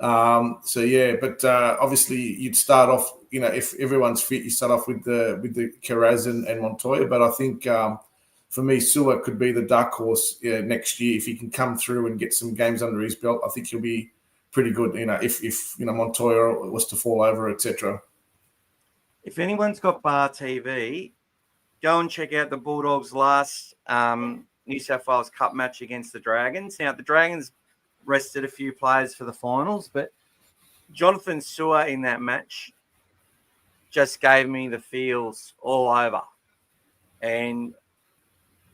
yeah, but obviously you'd start off, if everyone's fit, you start off with the Kiraz and Montoya. But I think for me, Sewer could be the dark horse next year if he can come through and get some games under his belt. I think he'll be pretty good. If Montoya was to fall over, etc. If anyone's got Bar TV, go and check out the Bulldogs' last New South Wales Cup match against the Dragons. Now, the Dragons rested a few players for the finals, but Jonathan Sewer in that match just gave me the feels all over. And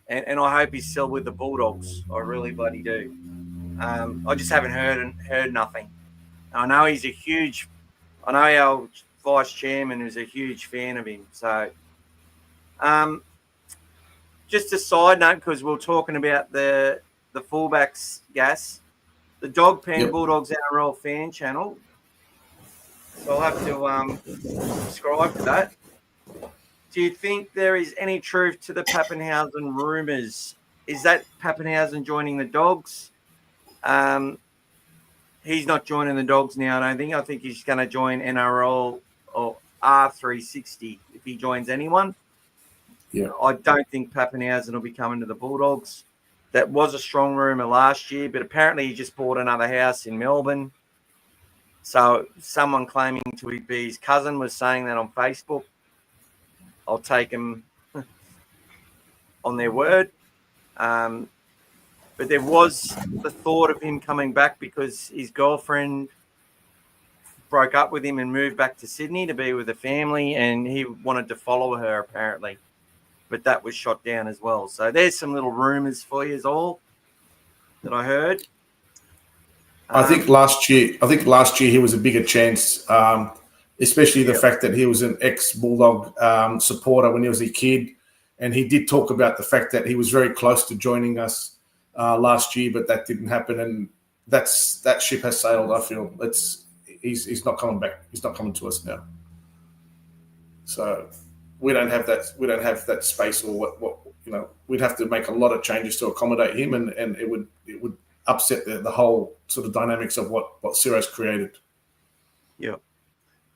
I hope he's still with the Bulldogs. I really bloody do. I just haven't heard nothing. I know he's I know our vice chairman is a huge fan of him. So, just a side note, because we're talking about the fullbacks, Gas, the Dog Pen Bulldogs NRL fan channel. So I'll have to subscribe to that. Do you think there is any truth to the Pappenhausen rumours? Is that Pappenhausen joining the Dogs? He's not joining the Dogs now, I don't think. I think he's going to join NRL or R360 if he joins anyone. Yeah. I don't think Pappenhausen will be coming to the Bulldogs. That was a strong rumour last year, but apparently he just bought another house in Melbourne. So someone claiming to be his cousin was saying that on Facebook. I'll take him on their word. But there was the thought of him coming back because his girlfriend broke up with him and moved back to Sydney to be with the family, and he wanted to follow her apparently. But that was shot down as well. So there's some little rumours for you all that I heard. I think last year he was a bigger chance, especially the fact that he was an ex-Bulldog supporter when he was a kid, and he did talk about the fact that he was very close to joining us last year, but that didn't happen, and that ship has sailed. I feel he's not coming back. He's not coming to us now. So we don't have that. We don't have that space, or what we'd have to make a lot of changes to accommodate him, and it would upset the whole sort of dynamics of what Ciro's created. Yeah.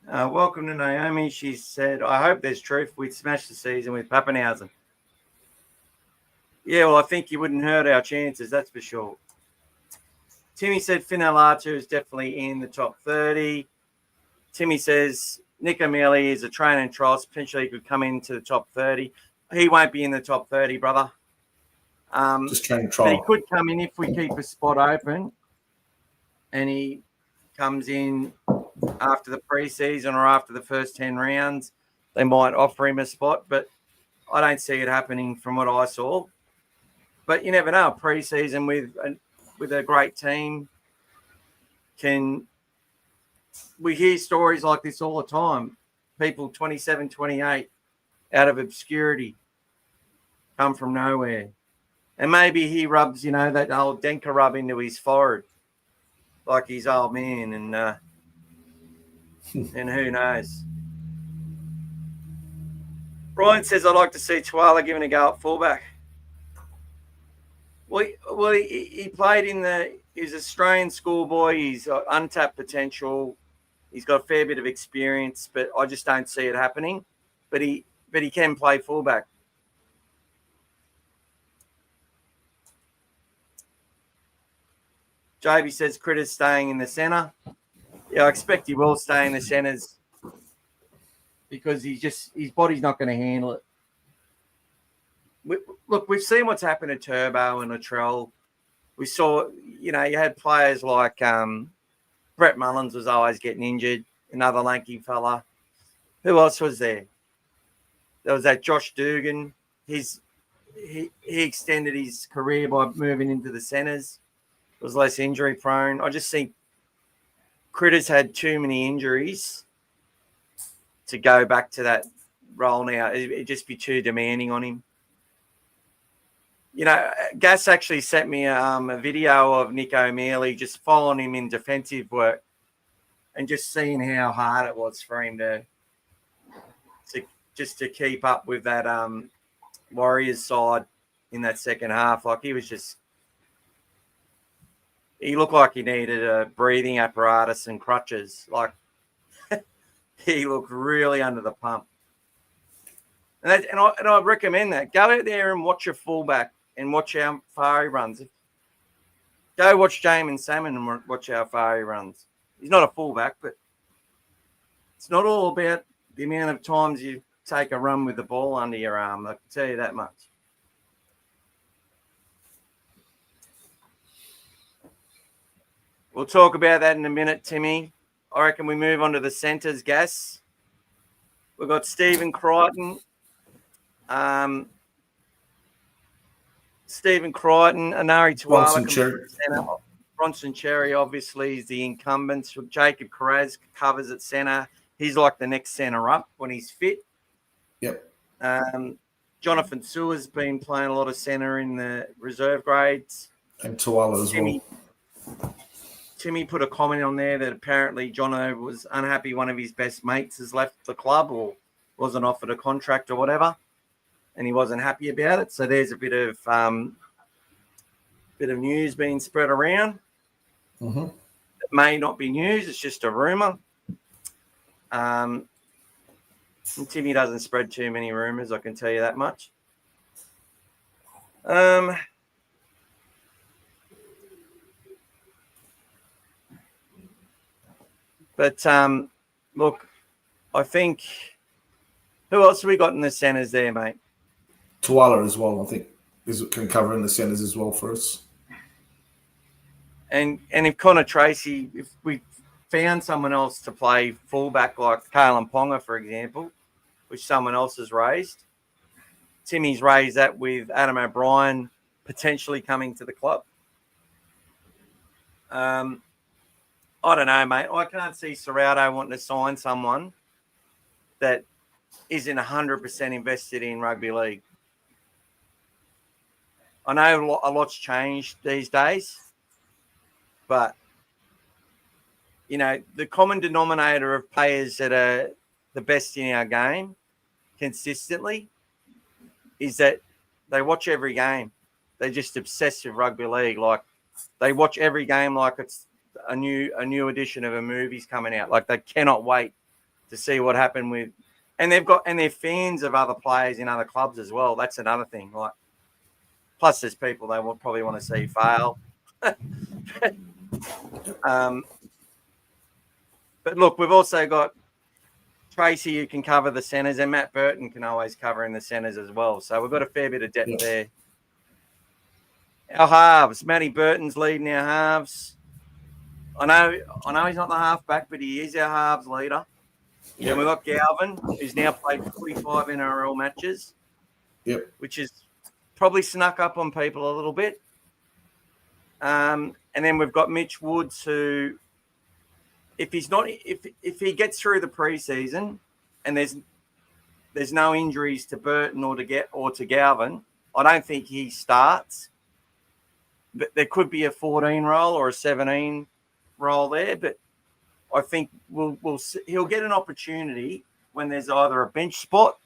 Welcome to Naomi. She said, I hope there's truth. We'd smash the season with Pappenhausen. Yeah, well, I think you wouldn't hurt our chances, that's for sure. Timmy said Finn Alatu is definitely in the top 30. Timmy says Nick O'Malley is a trainer and trials. Potentially could come into the top 30. He won't be in the top 30, brother. Just training trial. But he could come in if we keep a spot open, and he comes in after the preseason or after the first 10 rounds. They might offer him a spot, but I don't see it happening from what I saw. But you never know. Preseason with a great team we hear stories like this all the time. People 27, 28 out of obscurity come from nowhere. And maybe he rubs, that old Denker rub into his forehead like his old man, and who knows. Brian says, I'd like to see Tuala given a go at fullback. Well, he played he's an Australian schoolboy. He's got untapped potential. He's got a fair bit of experience, but I just don't see it happening. But he can play fullback. JB says Critter's staying in the centre. Yeah, I expect he will stay in the centres because his body's not going to handle it. We've seen what's happened to Turbo and Latrell. We saw, you had players like Brett Mullins was always getting injured, another lanky fella. Who else was there? There was that Josh Dugan. He extended his career by moving into the centres. Was less injury prone. I just think Critter's had too many injuries to go back to that role now. It'd just be too demanding on him. Gas actually sent me a video of Nick O'Malley just following him in defensive work and just seeing how hard it was for him to keep up with that Warriors side in that second half. Like he looked like he needed a breathing apparatus and crutches. Like he looked really under the pump. And I'd recommend that. Go out there and watch your fullback and watch how far he runs. Go watch Jamin Salmon and watch how far he runs. He's not a fullback, but it's not all about the amount of times you take a run with the ball under your arm. I can tell you that much. We'll talk about that in a minute, Timmy. I reckon we move on to the centres, Gas. We've got Stephen Crichton. Anari Tuala. Bronson Cherry, obviously, is the incumbent. Jacob Carraz covers at centre. He's like the next centre up when he's fit. Yep. Jonathan Sewer's been playing a lot of centre in the reserve grades. And Tuala as well. Timmy put a comment on there that apparently Jono was unhappy one of his best mates has left the club or wasn't offered a contract or whatever, and he wasn't happy about it. So there's a bit of news being spread around. Mm-hmm. It may not be news; it's just a rumor. And Timmy doesn't spread too many rumors, I can tell you that much. But look, I think who else have we got in the centres there, mate? Tuala as well, I think, can cover in the centres as well for us. And if Connor Tracy, if we found someone else to play fullback like Kalen Ponga, for example, which someone else has raised, Timmy's raised that with Adam O'Brien potentially coming to the club. I don't know, mate. I can't see Serrato wanting to sign someone that isn't 100% invested in rugby league. I know a lot's changed these days, but, the common denominator of players that are the best in our game consistently is that they watch every game. They're just obsessed with rugby league. Like, they watch every game like it's a new edition of a movie's coming out. Like, they cannot wait to see what happened with, and they're fans of other players in other clubs as well. That's another thing. Like, plus there's people they will probably want to see fail. But look, we've also got Tracy who can cover the centres, and Matt Burton can always cover in the centres as well. So we've got a fair bit of depth there. Our halves, Matty Burton's leading our halves. I know he's not the halfback, but he is our halves leader. Then we've got Galvin, who's now played 45 NRL matches, which is probably snuck up on people a little bit. And then we've got Mitch Woods, who, if he gets through the preseason and there's no injuries to Burton or to Galvin, I don't think he starts. But there could be a 14 role or a 17 role there, but I think he'll get an opportunity when there's either a bench spot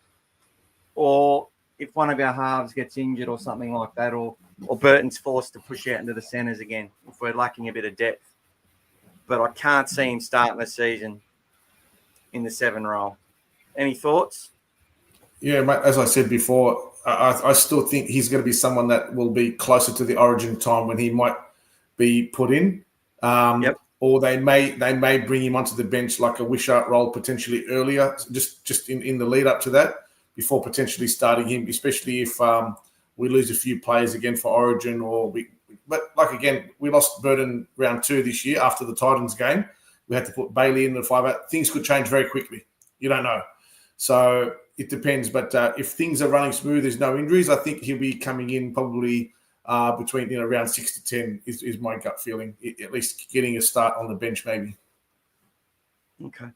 or if one of our halves gets injured or something like that, or Burton's forced to push out into the centres again if we're lacking a bit of depth. But I can't see him starting the season in the 7 role. Any thoughts? Yeah, mate, as I said before, I still think he's going to be someone that will be closer to the origin time when he might be put in. Or they may bring him onto the bench like a Wishart role potentially earlier, just in the lead up to that, before potentially starting him, especially if we lose a few players again for origin But we lost Burton round 2 this year after the Titans game. We had to put Bailey in the 5-8. Things could change very quickly. You don't know. So it depends. But if things are running smooth, there's no injuries, I think he'll be coming in probably between around 6 to 10 is my gut feeling. At least getting a start on the bench maybe. Okay.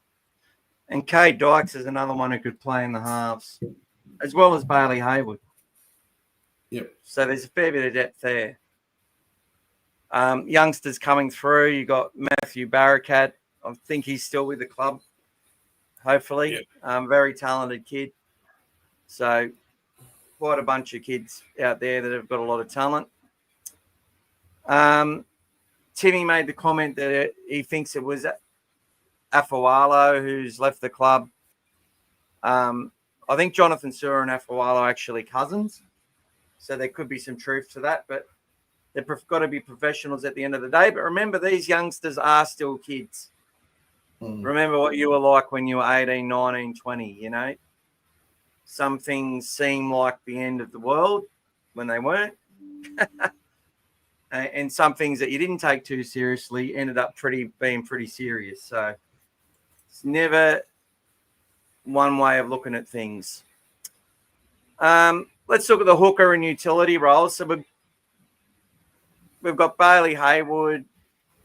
And Kay Dykes is another one who could play in the halves, as well as Bailey Haywood. Yep. So there's a fair bit of depth there. Youngsters coming through. You got Matthew Barakat. I think he's still with the club, hopefully. Yep. Very talented kid. So quite a bunch of kids out there that have got a lot of talent. Timmy made the comment that he thinks it was Afawalo who's left the club. I think Jonathan Sewer and Afawalo are actually cousins. So there could be some truth to that, but they've got to be professionals at the end of the day. But remember, these youngsters are still kids. Remember what you were like when you were 18, 19, 20, Some things seem like the end of the world when they weren't. And some things that you didn't take too seriously ended up being pretty serious. So it's never one way of looking at things. Let's look at the hooker and utility roles. So we've got Bailey Haywood.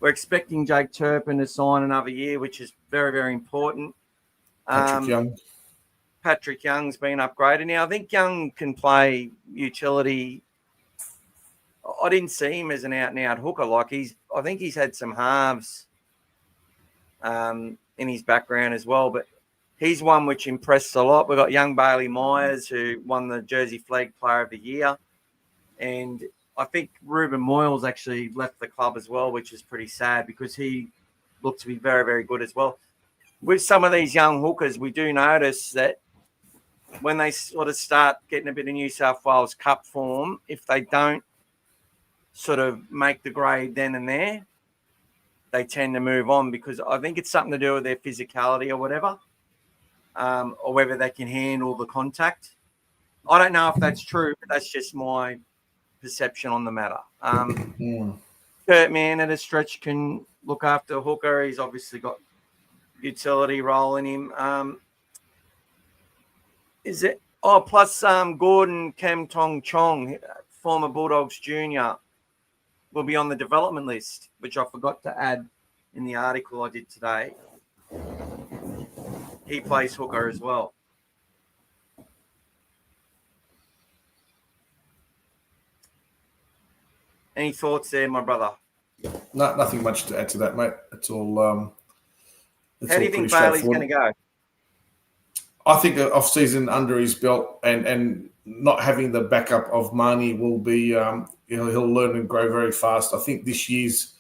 We're expecting Jake Turpin to sign another year, which is very, very important. Patrick Young's been upgraded. Now, I think Young can play utility. I didn't see him as an out-and-out hooker. I think he's had some halves in his background as well, but he's one which impressed a lot. We've got young Bailey Myers, who won the Jersey Flag Player of the Year. And I think Ruben Moyles actually left the club as well, which is pretty sad because he looked to be very, very good as well. With some of these young hookers, we do notice that when they sort of start getting a bit of New South Wales Cup form, if they don't sort of make the grade then and there, they tend to move on because I think it's something to do with their physicality or whatever, or whether they can handle the contact. I don't know if that's true, but that's just my perception on the matter. Kurt Mann at a stretch can look after hooker. He's obviously got utility role in him. Is it? Oh, plus Gordon Kam Tong Chong, former Bulldogs junior, will be on the development list, which I forgot to add in the article I did today. He plays hooker as well. Any thoughts there, my brother? No, nothing much to add to that, mate. It's all. How do you think Bailey's going to go? I think the off-season under his belt and not having the backup of Marnie will be, he'll learn and grow very fast. I think this year's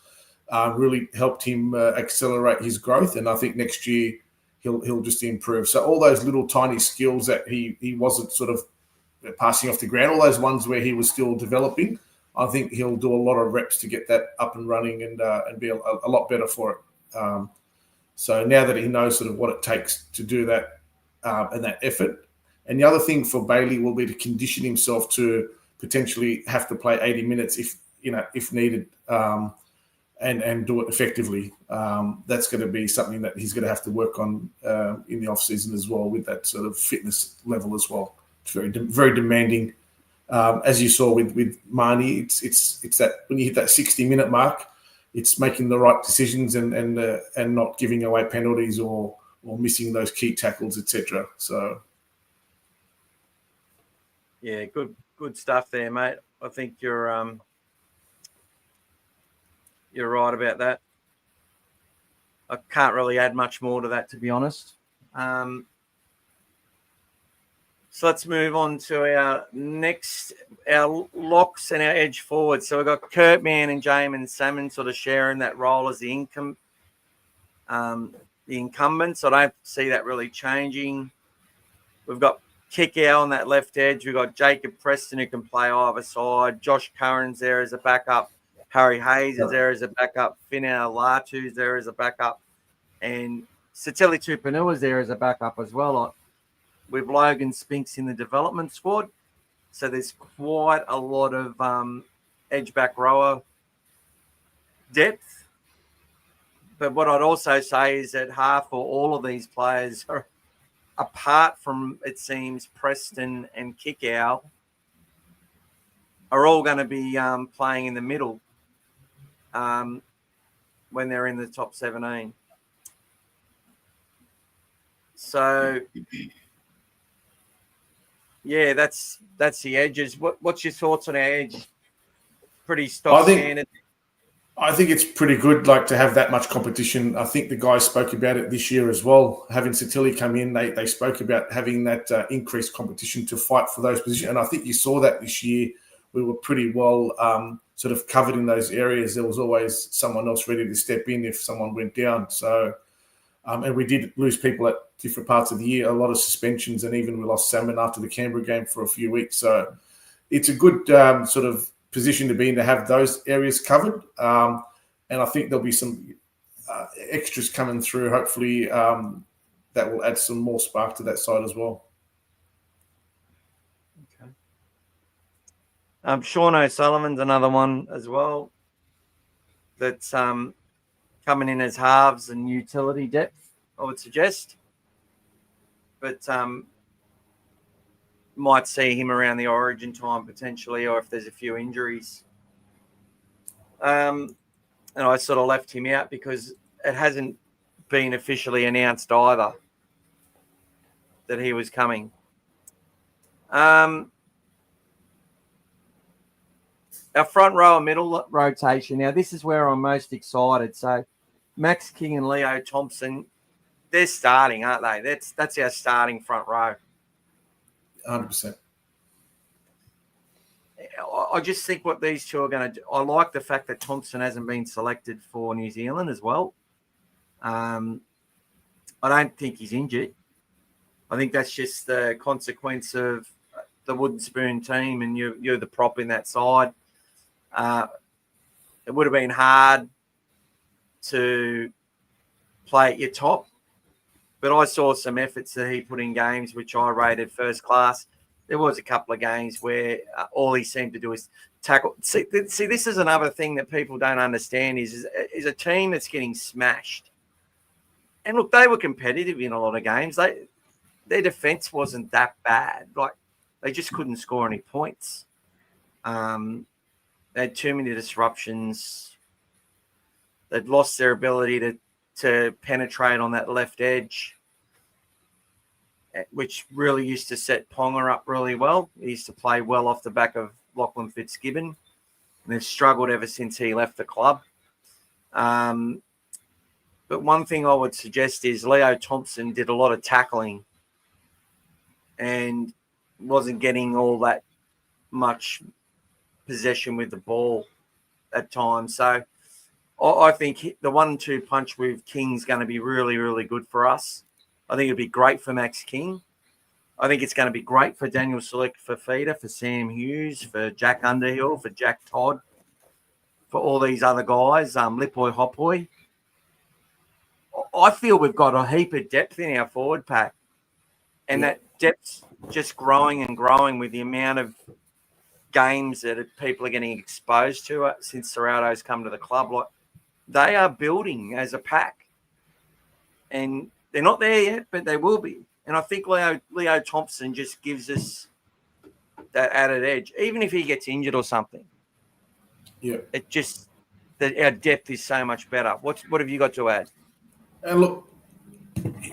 really helped him accelerate his growth, and I think next year he'll just improve. So all those little tiny skills that he wasn't sort of passing off the ground, all those ones where he was still developing, I think he'll do a lot of reps to get that up and running and be a lot better for it. So now that he knows sort of what it takes to do that and that effort. And the other thing for Bailey will be to condition himself to potentially have to play 80 minutes if needed, and do it effectively. That's going to be something that he's going to have to work on in the off season as well, with that sort of fitness level as well. It's very demanding. As you saw with Marnie, it's that when you hit that 60-minute mark, it's making the right decisions and not giving away penalties or missing those key tackles, etc. So, yeah, good stuff there, mate. I think you're right about that. I can't really add much more to that, to be honest. So let's move on to our locks and our edge forward. So we've got Kurt Mann and Jamin Salmon sort of sharing that role as the incumbents. I don't see that really changing. We've got Kickow on that left edge. We've got Jacob Preston who can play either side. Josh Curran's there as a backup. Harry Hayes is there as a backup. Finau Latu's there as a backup. And Satili Tupouniua's there as a backup as well, with Logan Spinks in the development squad. So there's quite a lot of edge back rower depth. But what I'd also say is that half or all of these players are, apart from, it seems, Preston and Kickow, are all going to be playing in the middle when they're in the top 17. So, yeah, that's the edges. What's your thoughts on our edge? Pretty stock standard. I think it's pretty good, to have that much competition. I think the guys spoke about it this year as well. Having Satili come in, they spoke about having that increased competition to fight for those positions. And I think you saw that this year. We were pretty well sort of covered in those areas. There was always someone else ready to step in if someone went down. So, and we did lose people at different parts of the year, a lot of suspensions, and even we lost Salmon after the Canberra game for a few weeks. So it's a good sort of position to be in, to have those areas covered. And I think there'll be some extras coming through, hopefully, that will add some more spark to that side as well. Okay. Sean O'Sullivan's another one as well that's coming in as halves and utility depth, I would suggest. But might see him around the origin time potentially, or if there's a few injuries. And I sort of left him out because it hasn't been officially announced either that he was coming. Our front row and middle rotation. Now, this is where I'm most excited. So, Max King and Leo Thompson, they're starting, aren't they? That's our starting front row. 100%. I just think what these two are going to do. I like the fact that Thompson hasn't been selected for New Zealand as well. I don't think he's injured. I think that's just the consequence of the wooden spoon team, and you're the prop in that side. It would have been hard to play at your top. But I saw some efforts that he put in games which I rated first class. There was a couple of games where all he seemed to do is tackle. See, this is another thing that people don't understand is a team that's getting smashed. And look, they were competitive in a lot of games. Their defense wasn't that bad. Like, they just couldn't score any points. They had too many disruptions. They'd lost their ability to penetrate on that left edge, which really used to set Ponga up really well. He used to play well off the back of Lachlan Fitzgibbon, and they've struggled ever since he left the club. But one thing I would suggest is Leo Thompson did a lot of tackling and wasn't getting all that much possession with the ball at times. So I think the 1-2 punch with King's going to be really, really good for us. I think it'd be great for Max King. I think it's going to be great for Daniel Select, for Feeder, for Sam Hughes, for Jack Underhill, for Jack Todd, for all these other guys, Lipoi Hopoi. I feel we've got a heap of depth in our forward pack. And that depth's just growing and growing with the amount of games that people are getting exposed to since Serrato's come to the club. Like, they are building as a pack. And they're not there yet, but they will be. And I think Leo Thompson just gives us that added edge, even if he gets injured or something. Yeah. It just that our depth is so much better. What have you got to add? And look,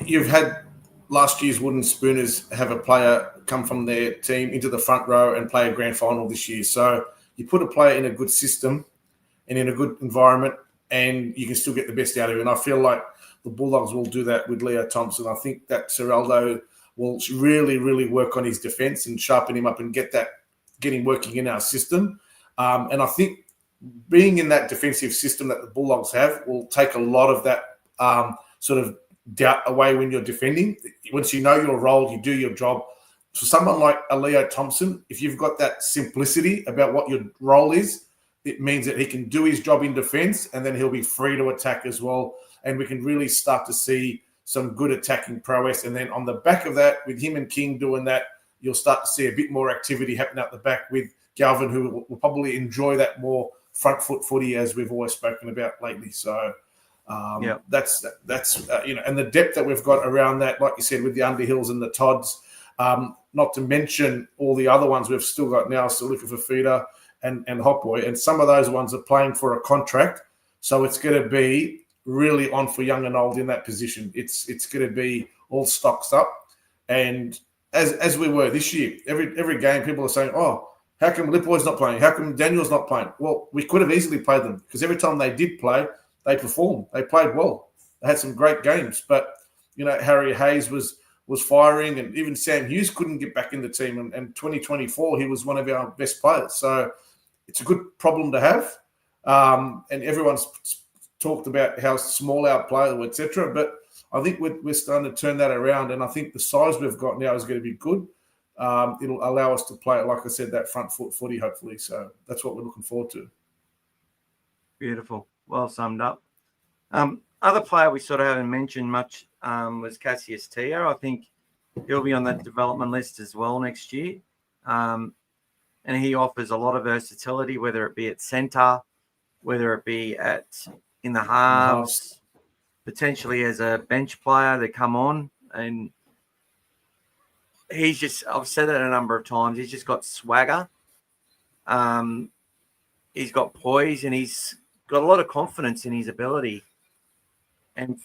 you've had last year's Wooden Spooners have a player come from their team into the front row and play a grand final this year. So you put a player in a good system and in a good environment, and you can still get the best out of it. And I feel like the Bulldogs will do that with Leo Thompson. I think that Serraldo will really, really work on his defence and sharpen him up and get him working in our system. And I think being in that defensive system that the Bulldogs have will take a lot of that sort of doubt away when you're defending. Once you know your role, you do your job. So someone like a Leo Thompson, if you've got that simplicity about what your role is, it means that he can do his job in defence and then he'll be free to attack as well. And we can really start to see some good attacking prowess. And then on the back of that, with him and King doing that, you'll start to see a bit more activity happening out the back with Galvin, who will probably enjoy that more front foot footy as we've always spoken about lately. So that's and the depth that we've got around that, like you said, with the Underhills and the Todds, not to mention all the other ones we've still got now, Salika Fafita and Hopboy, and some of those ones are playing for a contract. So it's going to be really on for young and old in that position. It's going to be all stocks up. And as we were this year, every game people are saying, oh, how come Lipoi's not playing? How come Daniel's not playing? Well, we could have easily played them because every time they did play, they performed. They played well. They had some great games. But, Harry Hayes was firing, and even Sam Hughes couldn't get back in the team. And 2024, he was one of our best players. So it's a good problem to have. And everyone's talked about how small our players were, etc. But I think we're starting to turn that around. And I think the size we've got now is going to be good. It'll allow us to play, like I said, that front foot footy, hopefully. So that's what we're looking forward to. Beautiful. Well summed up. Other player we sort of haven't mentioned much was Cassius Tia. I think he'll be on that development list as well next year. And he offers a lot of versatility, whether it be at centre, whether it be in the halves, potentially as a bench player to come on. And he's just, I've said it a number of times, he's just got swagger. He's got poise and he's got a lot of confidence in his ability. And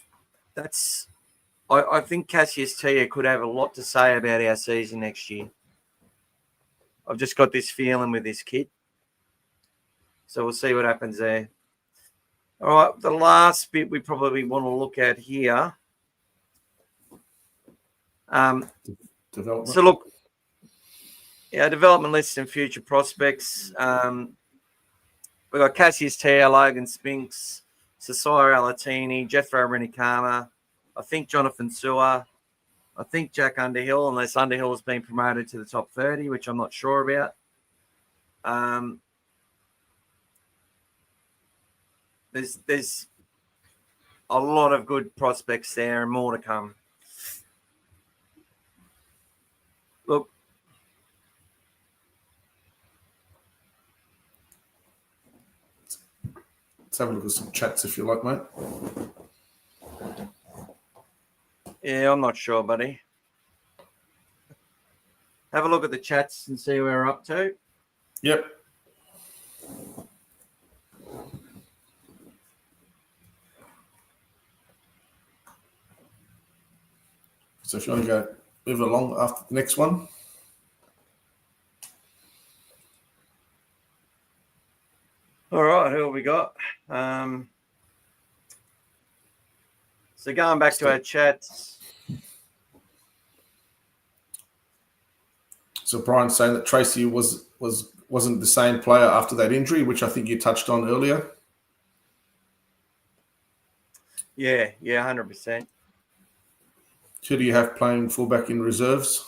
I think Cassius Tia could have a lot to say about our season next year. I've just got this feeling with this kid. So we'll see what happens there. All right, the last bit we probably want to look at here. Development. So look, our development lists and future prospects. We've got Cassius Tia, Logan Spinks, Sasaya Alatini, Jethro Renikama, I think Jonathan Sewer, I think Jack Underhill, unless Underhill has been promoted to the top 30, which I'm not sure about. There's a lot of good prospects there and more to come. Look, let's have a look at some chats if you like, mate. yeah, I'm not sure, buddy. Have a look at the chats and see where we're up to. Yep. So if you want to go move along after the next one. All right, who have we got? So going back to our chats. So Brian's saying that Tracy wasn't the same player after that injury, which I think you touched on earlier. Yeah, 100%. Who do you have playing fullback in reserves?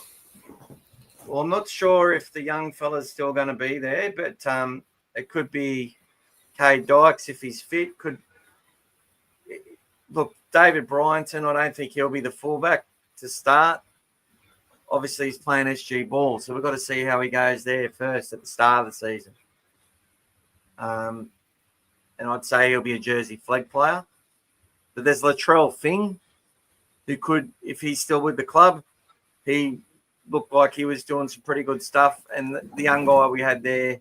Well, I'm not sure if the young fella's still going to be there, but it could be Cade Dykes if he's fit. Look, David Bryanton, I don't think he'll be the fullback to start. Obviously, he's playing SG ball, so we've got to see how he goes there first at the start of the season. And I'd say he'll be a Jersey flag player. But there's Latrell Fing, who could, if he's still with the club, he looked like he was doing some pretty good stuff. And the young guy we had there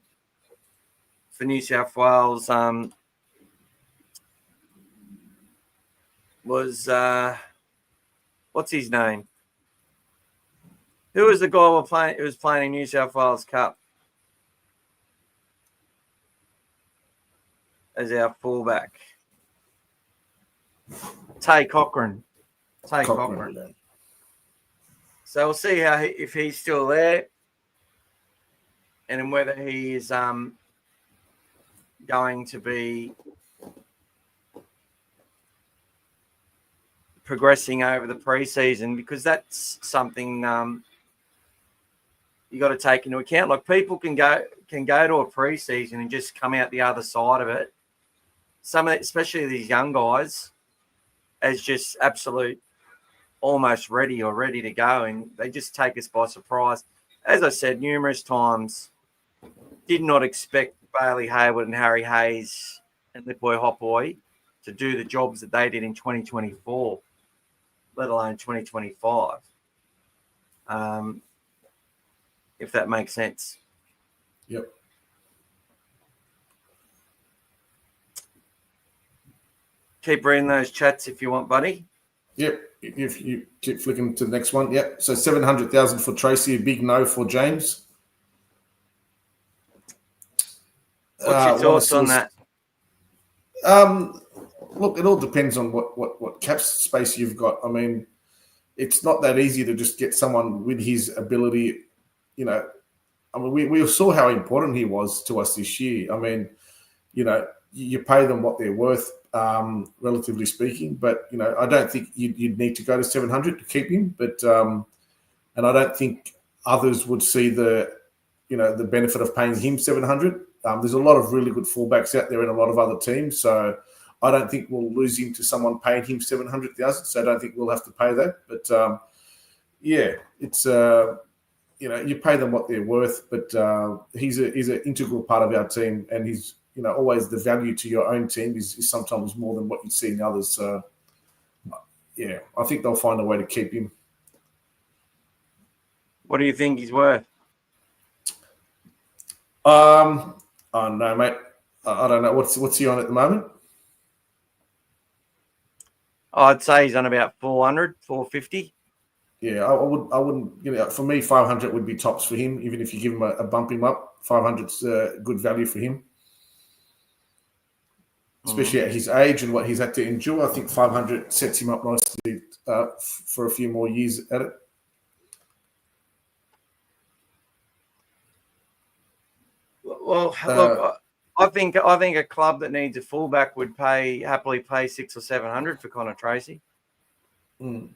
for New South Wales was, what's his name? Who was the guy who was playing in New South Wales Cup as our fullback? Tay Cochran. Cochran. So we'll see if he's still there, and then whether he is going to be progressing over the preseason, because that's something you got to take into account. Like, people can go to a preseason and just come out the other side of it. Some, especially these young guys, as just absolute almost ready to go, and they just take us by surprise. As I said numerous times, did not expect Bailey Hayward and Harry Hayes and Lipboy Hopboy to do the jobs that they did in 2024, let alone 2025. If that makes sense. Yep. Keep reading those chats if you want, buddy. Yep. If you keep flicking to the next one. Yep. So 700,000 for Tracy, a big no for James. What's your thoughts on that? Look, it all depends on what cap space you've got. I mean, it's not that easy to just get someone with his ability. You know, I mean, we saw how important he was to us this year. I mean, you know, you pay them what they're worth, relatively speaking. But, you know, I don't think you'd need to go to 700 to keep him. But and I don't think others would see the benefit of paying him 700. There's a lot of really good fullbacks out there in a lot of other teams. So I don't think we'll lose him to someone paying him 700,000. So I don't think we'll have to pay that. But it's you pay them what they're worth. But he's an integral part of our team, and he's always the value to your own team is sometimes more than what you see in others. So I think they'll find a way to keep him. What do you think he's worth? Oh no, mate. I don't know. What's he on at the moment? I'd say he's on about 400, 450. Yeah, I wouldn't. For me, 500 would be tops for him. Even if you give him a bump him up, 500's good value for him, especially at his age and what he's had to endure. I think 500 sets him up nicely for a few more years at it. Well, look, I think a club that needs a fullback would happily pay 600 or 700 for Connor Tracy. Mm.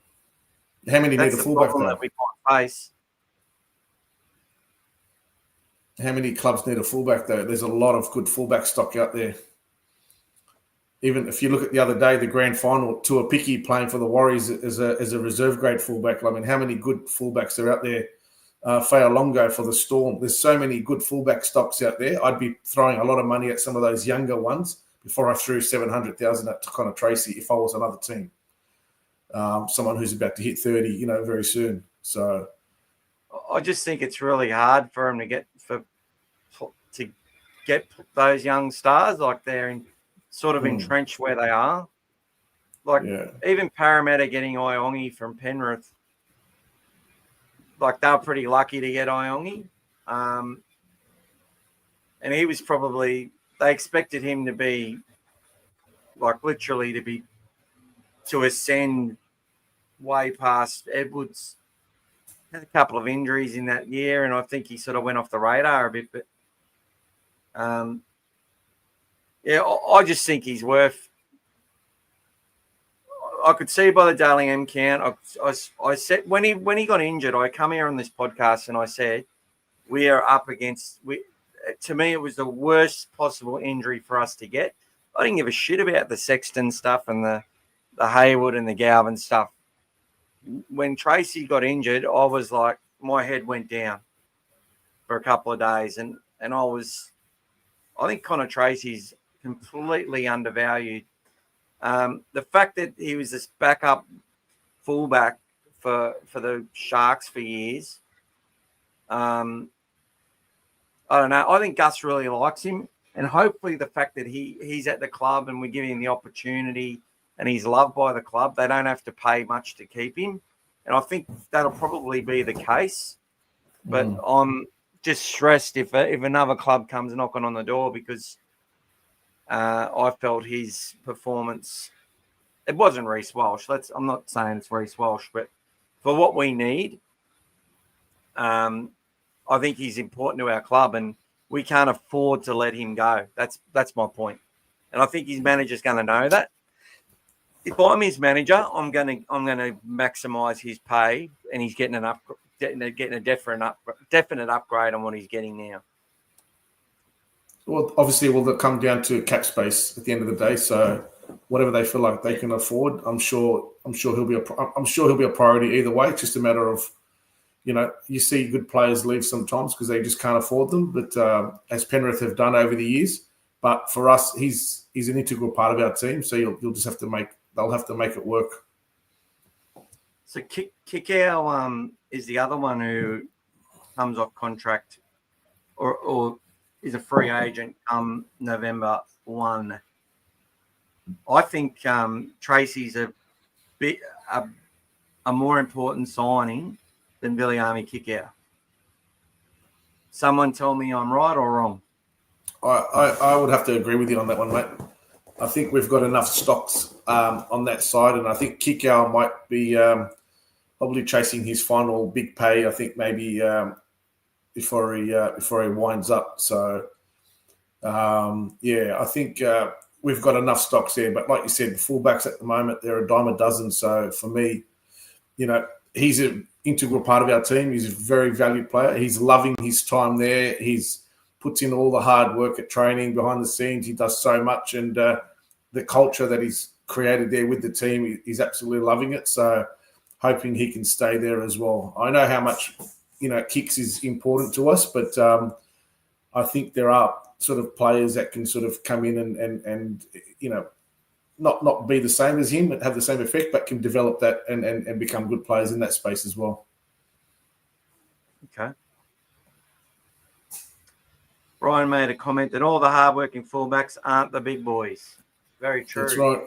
How many need a fullback though? That we might face. How many clubs need a fullback though? There's a lot of good fullback stock out there. even if you look at the other day, the grand final, Tua Picky playing for the Warriors as a reserve grade fullback. I mean, how many good fullbacks are out there? Fa'alongo for the Storm. There's so many good fullback stocks out there. I'd be throwing a lot of money at some of those younger ones before I threw 700,000 at Connor Tracy if I was another team. Someone who's about to hit 30, very soon. So I just think it's really hard for him to get those young stars, like they're entrenched where they are. Like even Parramatta getting Iongi from Penrith, like they were pretty lucky to get Iongi. And he was they expected him to be like literally to ascend way past Edwards. Had a couple of injuries in that year, and I think he sort of went off the radar a bit. But I just think he's worth. I could see by the Darling M count. I said when he got injured, I come here on this podcast and I said we are up against. To me, it was the worst possible injury for us to get. I didn't give a shit about the Sexton stuff and the Hayward and the Galvin stuff. When Tracy got injured, I was like, my head went down for a couple of days, and I think Connor Tracy's completely undervalued. The fact that he was this backup fullback for the Sharks for years, I don't know. I think Gus really likes him, and hopefully the fact that he's at the club and we give him the opportunity and he's loved by the club, they don't have to pay much to keep him. And I think that'll probably be the case. But I'm just stressed if another club comes knocking on the door because I felt his performance. It wasn't Reece Walsh. I'm not saying it's Reece Walsh, but for what we need, I think he's important to our club, and we can't afford to let him go. That's my point, and I think his manager's going to know that. If I'm his manager, I'm going to maximise his pay, and he's getting a definite upgrade on what he's getting now. Well, obviously, will come down to cap space at the end of the day. So whatever they feel like they can afford, I'm sure he'll be a priority either way. It's just a matter of, you see good players leave sometimes because they just can't afford them. But as Penrith have done over the years, but for us, he's an integral part of our team. So you'll just have to they'll have to make it work. So Kikau is the other one who comes off contract or is a free agent come November 1. I think Tracy's a more important signing than Viliami Kikau. Someone tell me I'm right or wrong. I would have to agree with you on that one, mate. I think we've got enough stocks on that side, and I think Kikau might be probably chasing his final big pay. I think maybe before he winds up. So I think we've got enough stocks there. But like you said, the fullbacks at the moment they're a dime a dozen. So for me, he's an integral part of our team. He's a very valued player. He's loving his time there. He's puts in all the hard work at training behind the scenes. He does so much, and the culture that he's created there with the team, he's absolutely loving it. So hoping he can stay there as well. I know how much, kicks is important to us, but I think there are sort of players that can sort of come in and not be the same as him, but have the same effect, but can develop that and become good players in that space as well. Okay. Brian made a comment that all the hardworking fullbacks aren't the big boys. Very true. That's right.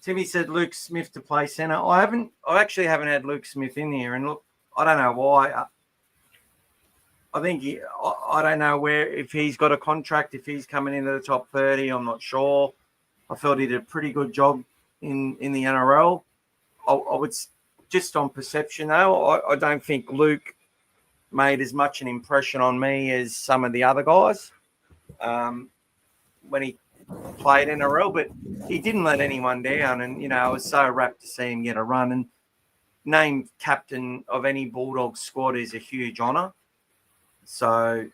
Timmy said Luke Smith to play centre. I actually haven't had Luke Smith in here, and look, I don't know why. I think I don't know if he's got a contract, if he's coming into the top 30. I'm not sure. I felt he did a pretty good job in the NRL. I would just on perception though. I don't think Luke made as much an impression on me as some of the other guys when he played NRL, but he didn't let anyone down. And, I was so rapt to see him get a run. And named captain of any Bulldogs squad is a huge honour. So,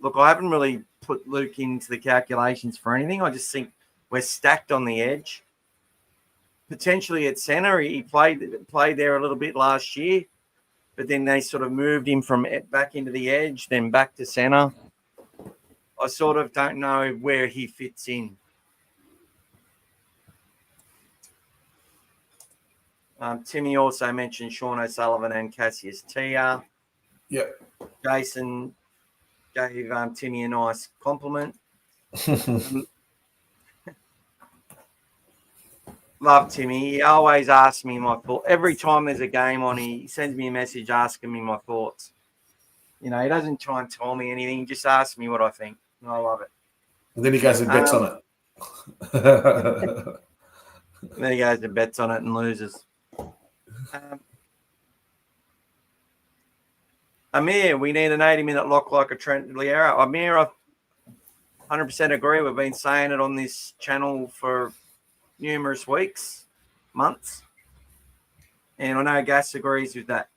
look, I haven't really put Luke into the calculations for anything. I just think we're stacked on the edge. Potentially at centre, he played there a little bit last year, but then they sort of moved him from back into the edge, then back to centre. I sort of don't know where he fits in. Timmy also mentioned Sean O'Sullivan and Cassius Tia. Yep. Jason gave Timmy a nice compliment. Love Timmy. He always asks me my thoughts. Every time there's a game on, he sends me a message asking me my thoughts. You know, he doesn't try and tell me anything. He just asks me what I think. And I love it. And then he goes and bets on it. Then he goes and bets on it and loses. Amir, we need an 80-minute lock like a Trent Liera. Amir, I 100% agree. We've been saying it on this channel for numerous weeks, months. And I know Gas agrees with that.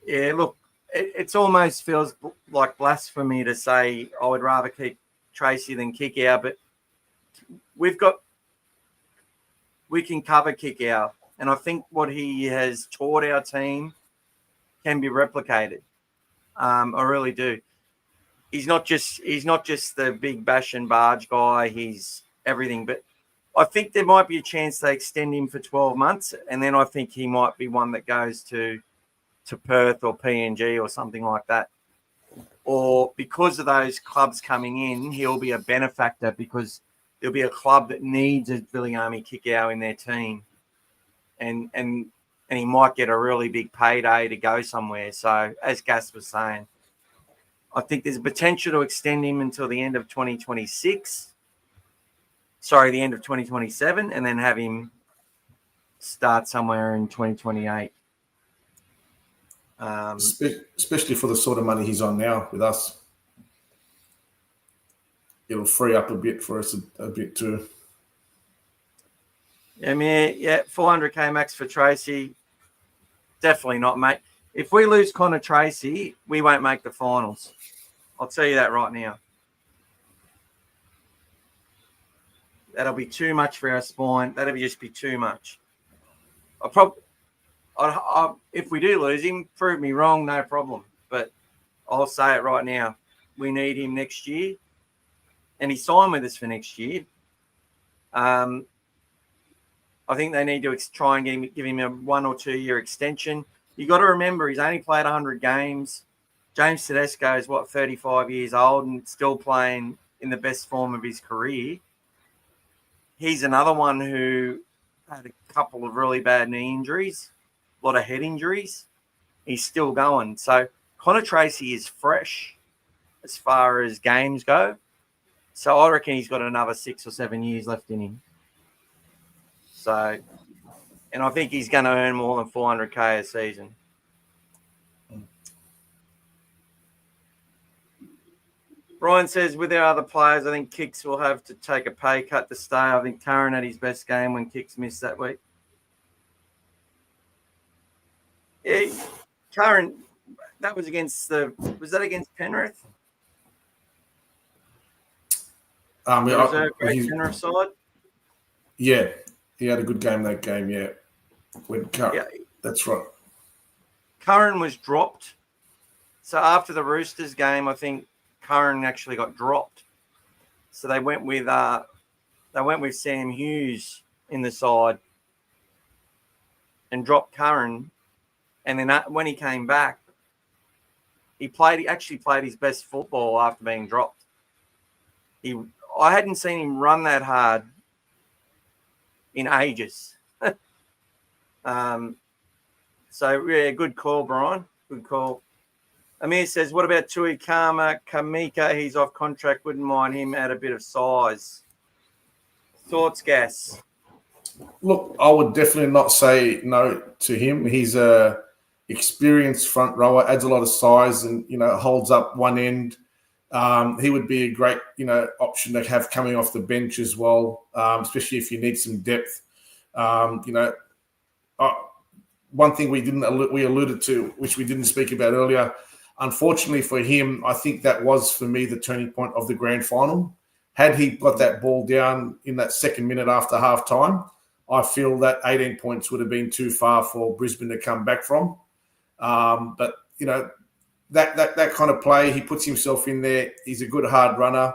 Yeah, look, it almost feels like blasphemy to say I would rather keep Tracy than Kickout, but we can cover Kickout, and I think what he has taught our team can be replicated. I really do. He's not just the big bash and barge guy. He's everything, but I think there might be a chance they extend him for 12 months, and then I think he might be one that goes to Perth or PNG or something like that. Or because of those clubs coming in, he'll be a benefactor because there'll be a club that needs a Viliami Kickout in their team. And he might get a really big payday to go somewhere. So as Gas was saying, I think there's a potential to extend him until the end of 2026. Sorry, the end of 2027, and then have him start somewhere in 2028. Especially for the sort of money he's on now with us. It'll free up a bit for us a bit too. Yeah, 400k max for Tracy. Definitely not, mate. If we lose Connor Tracy, we won't make the finals. I'll tell you that right now. That'll be too much for our spine. That'll just be too much. If we do lose him, prove me wrong, no problem. But I'll say it right now. We need him next year. And he signed with us for next year. I think they need to try and give him a 1 or 2 year extension. You got to remember, he's only played 100 games. James Tedesco is, 35 years old and still playing in the best form of his career. He's another one who had a couple of really bad knee injuries, a lot of head injuries. He's still going. So Connor Tracy is fresh as far as games go. So I reckon he's got another 6 or 7 years left in him. So, and I think he's going to earn more than 400k a season. Brian says, with our other players, I think Kicks will have to take a pay cut to stay. I think Curran had his best game when Kicks missed that week. Yeah, Curran, that was against against Penrith? Penrith side? Yeah, he had a good game that game, yeah. That's right. Curran was dropped. So after the Roosters game, I think Curran actually got dropped. So they went with Sam Hughes in the side and dropped Curran. And then when he came back, he actually played his best football after being dropped. I hadn't seen him run that hard in ages. So, yeah, good call, Brian. Good call. Amir says, what about Tui Kamika? He's off contract. Wouldn't mind him at a bit of size. Thoughts, Gas? Look, I would definitely not say no to him. He's a experienced front rower, adds a lot of size and, holds up one end. He would be a great, option to have coming off the bench as well, especially if you need some depth. one thing we alluded to, which we didn't speak about earlier. Unfortunately for him, I think that was, for me, the turning point of the grand final. Had he got that ball down in that second minute after half time, I feel that 18 points would have been too far for Brisbane to come back from. But, you know, that kind of play, he puts himself in there. He's a good hard runner,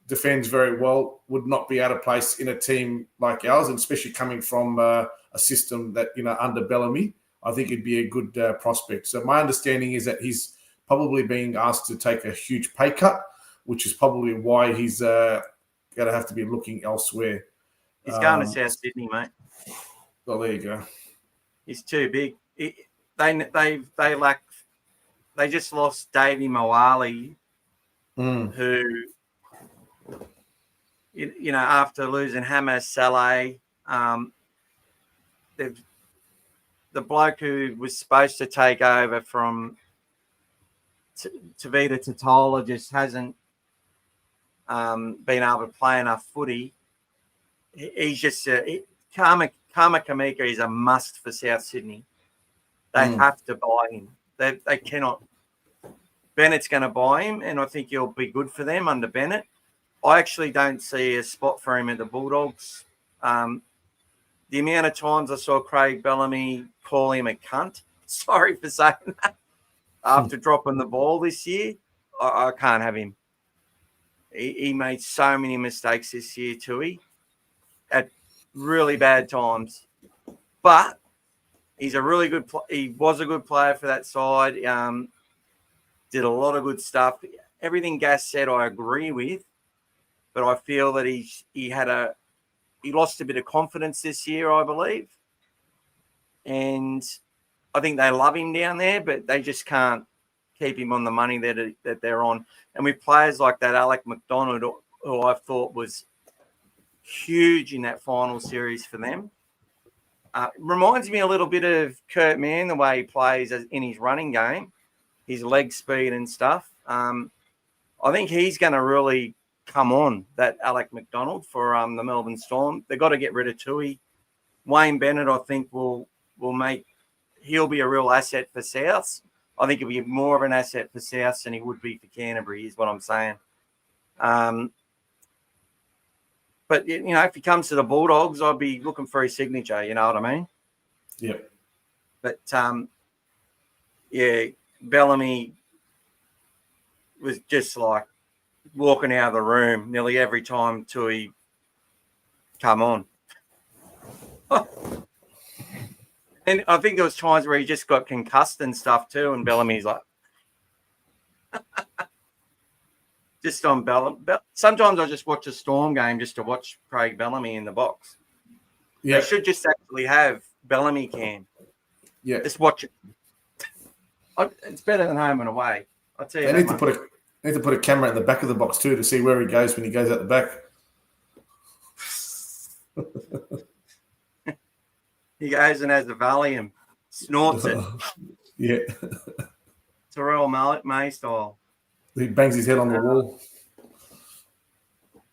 defends very well, would not be out of place in a team like ours, and especially coming from a system that, you know, under Bellamy, I think it'd be a good prospect. So my understanding is that he's probably being asked to take a huge pay cut, which is probably why he's going to have to be looking elsewhere. He's going to South Sydney, mate. Well, there you go. He's too big. They just lost Davey Moali, who, you know, after losing Hamas Saleh, the bloke who was supposed to take over from Tavita Totola just hasn't been able to play enough footy. He's just Karma Kamika is a must for South Sydney. They have to buy him. They cannot. Bennett's going to buy him, and I think he'll be good for them under Bennett. I actually don't see a spot for him at the Bulldogs. The amount of times I saw Craig Bellamy call him a cunt, sorry for saying that, after dropping the ball this year, I can't have him. He made so many mistakes this year, Tui, at really bad times. But he's a really good he was a good player for that side. Did a lot of good stuff. Everything Gas said I agree with, but I feel that he lost a bit of confidence this year, I believe. And I think they love him down there, but they just can't keep him on the money that they're on. And with players like that, Alec McDonald, who I thought was huge in that final series for them, reminds me a little bit of Kurt Mann, the way he plays in his running game, his leg speed and stuff. I think he's going to really come on, that Alec McDonald, for the Melbourne Storm. They've got to get rid of Tui. Wayne Bennett, I think, he'll be a real asset for South. I think he'll be more of an asset for South than he would be for Canterbury, is what I'm saying. But, you know, if he comes to the Bulldogs, I'd be looking for his signature, you know what I mean? Yeah. But, Bellamy was just like walking out of the room nearly every time Tui come on. And I think there was times where he just got concussed and stuff too, and Bellamy's like, just on Bellamy. Sometimes I just watch a Storm game just to watch Craig Bellamy in the box. Yeah, they should just actually have Bellamy cam. Yeah, just watch it. It's better than home and away. I'll tell you. They need to put a camera in the back of the box too to see where he goes when he goes out the back. He goes and has the Valium, snorts it. Yeah. Terrell May style. He bangs his head on the wall.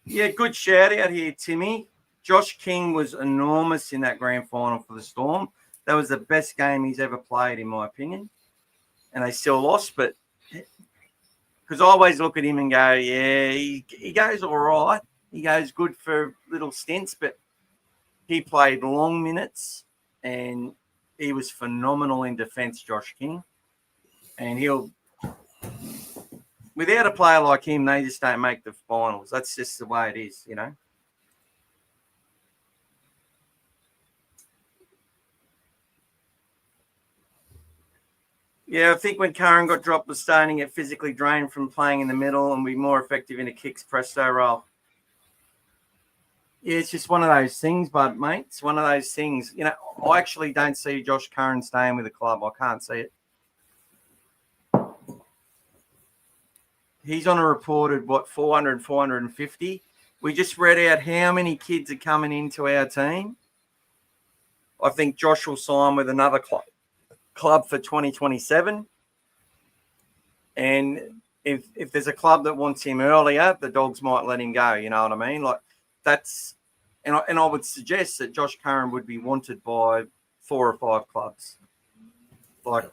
Yeah, good shout out here, Timmy. Josh King was enormous in that grand final for the Storm. That was the best game he's ever played, in my opinion. And they still lost, but because I always look at him and go, yeah, he goes all right. He goes good for little stints, but he played long minutes and he was phenomenal in defence, Josh King. And without a player like him, they just don't make the finals. That's just the way it is, you know. Yeah, I think when Curran got dropped, was starting to get physically drained from playing in the middle and be more effective in a kicks presto role. Yeah, it's just one of those things, bud, mate. It's one of those things. You know, I actually don't see Josh Curran staying with the club. I can't see it. He's on a reported, 400, 450. We just read out how many kids are coming into our team. I think Josh will sign with another club for 2027. And if there's a club that wants him earlier, the Dogs might let him go. You know what I mean? Like that's, and I would suggest that Josh Curran would be wanted by 4 or 5 clubs. Like,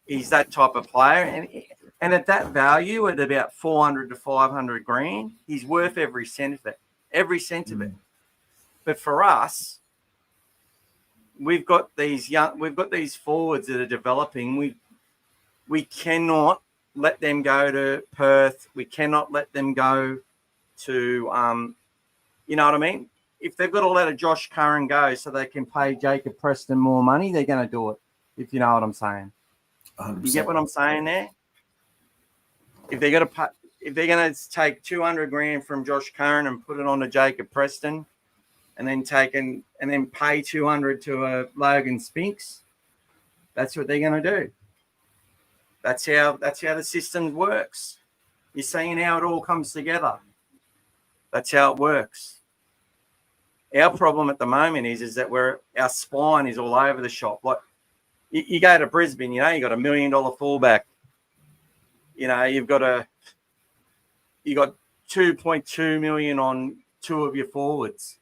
he's that type of player. And at that value, at about 400 to 500 grand, he's worth every cent of it. Every cent of it. But for us, we've got these forwards that are developing. We cannot let them go to Perth. We cannot let them go to, you know what I mean? If they've got to let a Josh Curran go so they can pay Jacob Preston more money, they're going to do it, if you know what I'm saying. 100%. You get what I'm saying there? If they're going to take 200 grand from Josh Curran and put it on to Jacob Preston, and then pay 200 to a Logan Spinks, that's what they're going to do. That's how the system works. You're seeing how it all comes together. That's how it works. Our problem at the moment is that our spine is all over the shop. Like, you go to Brisbane, you got $1 million fullback. You've got 2.2 million on 2 of your forwards,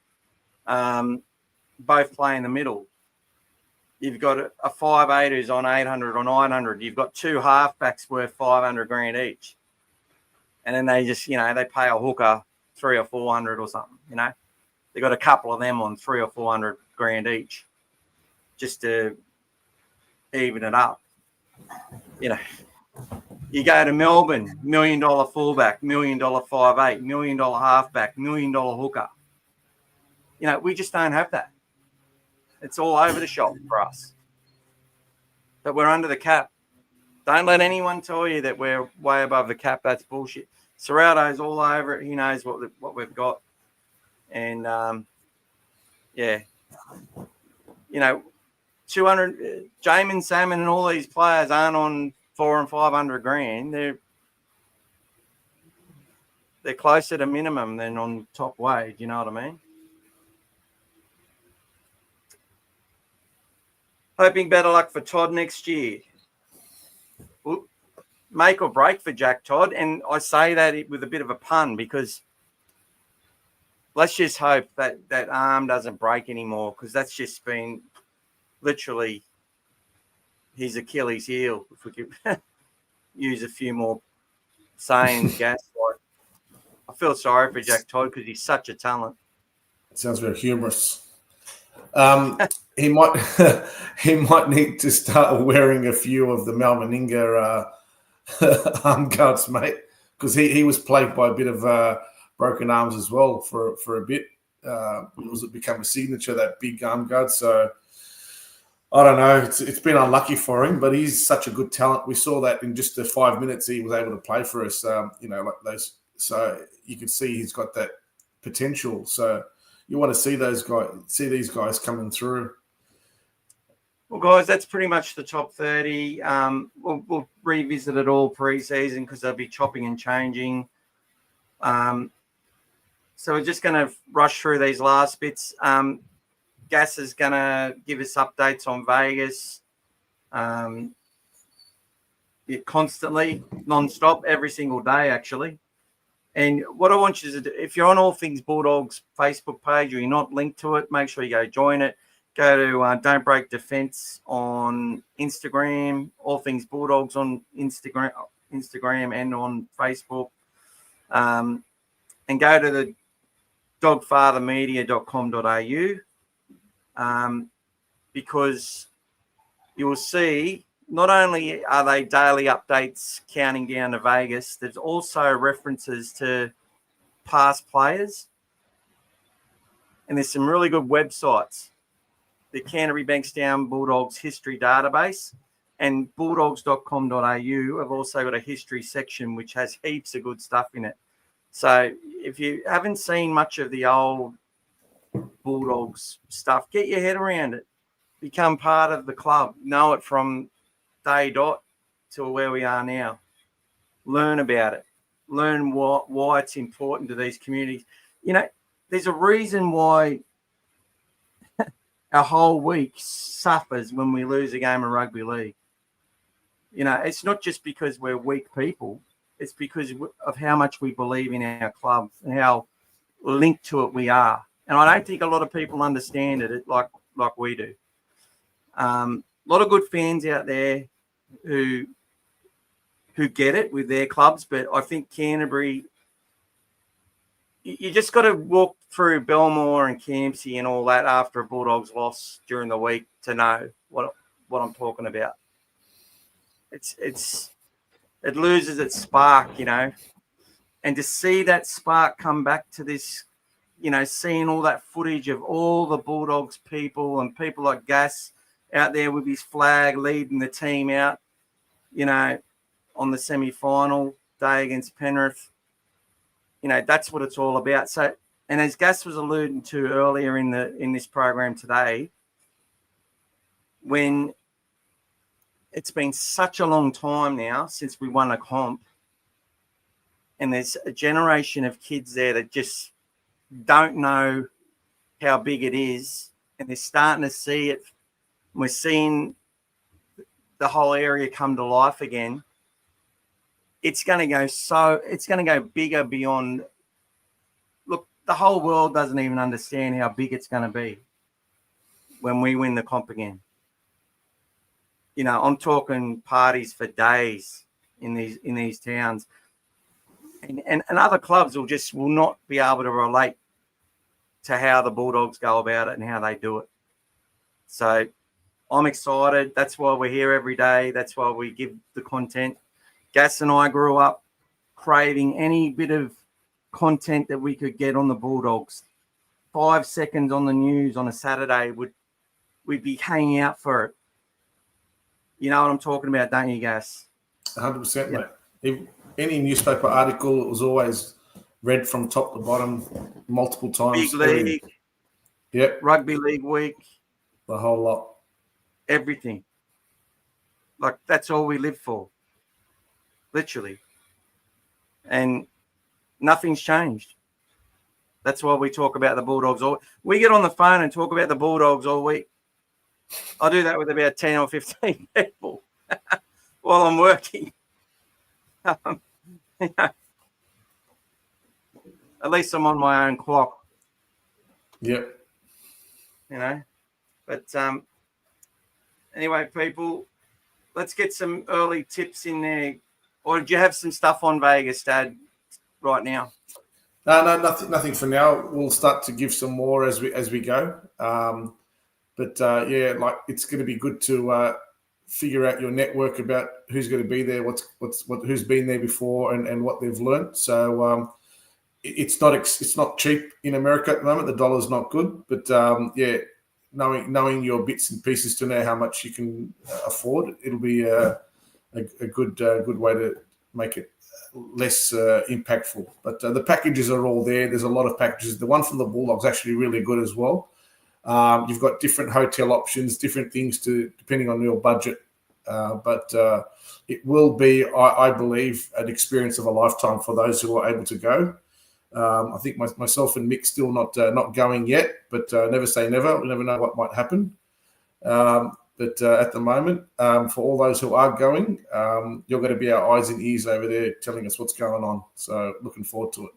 both play in the middle. You've got a 5'8" who's on 800 or 900. You've got 2 halfbacks worth 500 grand each. And then they just, they pay a hooker 300 or 400 or something, They've got a couple of them on 300 or 400 grand each just to even it up. You go to Melbourne, $1 million fullback, $1 million 5'8", $1 million halfback, $1 million hooker. We just don't have that. It's all over the shop for us. But we're under the cap. Don't let anyone tell you that we're way above the cap. That's bullshit. Serrato's all over it. He knows what we've got. And, 200, Jamin Salmon and all these players aren't on 400 and 500 grand. They're closer to minimum than on top wage. You know what I mean? Hoping better luck for Todd next year. Make or break for Jack Todd. And I say that with a bit of a pun because let's just hope that arm doesn't break anymore, because that's just been literally his Achilles heel, if we could use a few more sayings. I feel sorry for Jack Todd because he's such a talent. It sounds very humorous. He might need to start wearing a few of the Malmaninga arm guards, mate, because he was plagued by a bit of broken arms as well for a bit. It became a signature, that big arm guard. So I don't know. It's been unlucky for him, but he's such a good talent. We saw that in just the 5 minutes he was able to play for us. Like those. So you can see he's got that potential. So you want to see these guys coming through. Well, guys, that's pretty much the top 30. We'll revisit it all pre-season because they'll be chopping and changing. So we're just going to rush through these last bits. Gas is going to give us updates on Vegas constantly, non-stop, every single day, actually. And what I want you to do, if you're on All Things Bulldogs Facebook page or you're not linked to it, make sure you go join it. Go to Don't Break Defense on Instagram, All Things Bulldogs on Instagram and on Facebook. And go to the dogfathermedia.com.au because you will see not only are they daily updates counting down to Vegas, there's also references to past players. And there's some really good websites. The Canterbury Bankstown Bulldogs History Database and bulldogs.com.au have also got a history section which has heaps of good stuff in it. So if you haven't seen much of the old Bulldogs stuff, get your head around it. Become part of the club. Know it from day dot to where we are now. Learn about it. Learn why it's important to these communities. There's a reason why our whole week suffers when we lose a game of rugby league. It's not just because we're weak people. It's because of how much we believe in our club and how linked to it we are. And I don't think a lot of people understand it like we do. A lot of good fans out there who get it with their clubs, but I think Canterbury, you just got to walk through Belmore and Campsie and all that after a Bulldogs loss during the week to know what I'm talking about. It loses its spark, and to see that spark come back to this, seeing all that footage of all the Bulldogs people and people like Gas out there with his flag leading the team out, on the semi-final day against Penrith, that's what it's all about. So, and as Gas was alluding to earlier in this program today, when it's been such a long time now since we won a comp, and there's a generation of kids there that just don't know how big it is, and they're starting to see it. We're seeing the whole area come to life again. It's going to go bigger beyond. Look, the whole world doesn't even understand how big it's going to be when we win the comp again. I'm talking parties for days in these towns, and other clubs will not be able to relate to how the Bulldogs go about it and how they do it. So I'm excited. That's why we're here every day. That's why we give the content. Gas and I grew up craving any bit of content that we could get on the Bulldogs. 5 seconds on the news on a Saturday, we'd be hanging out for it. You know what I'm talking about, don't you, Gas? 100%, mate. If any newspaper article, it was always read from top to bottom multiple times. Big league. Yep. Rugby league week. The whole lot. Everything. Like, that's all we live for. Literally. And nothing's changed. That's why we talk about the Bulldogs all. We get on the phone and talk about the Bulldogs all week. I do that with about 10 or 15 people while I'm working. At least I'm on my own clock. Yep. But anyway, people, let's get some early tips in there. Or do you have some stuff on Vegas, Dad, right now? No, nothing for now. We'll start to give some more as we go. Like, it's going to be good to figure out your network about who's going to be there, who's been there before, and what they've learned. So it's not cheap in America at the moment. The dollar's not good, but knowing your bits and pieces to know how much you can afford, it'll be a good way to make it less impactful. But the packages are all there. There's a lot of packages. The one from the Bulldogs is actually really good as well. You've got different hotel options, different things depending on your budget. But it will be, I believe, an experience of a lifetime for those who are able to go. I think myself and Mick still not going yet, but never say never. We never know what might happen. But at the moment, for all those who are going, you're going to be our eyes and ears over there telling us what's going on. So looking forward to it.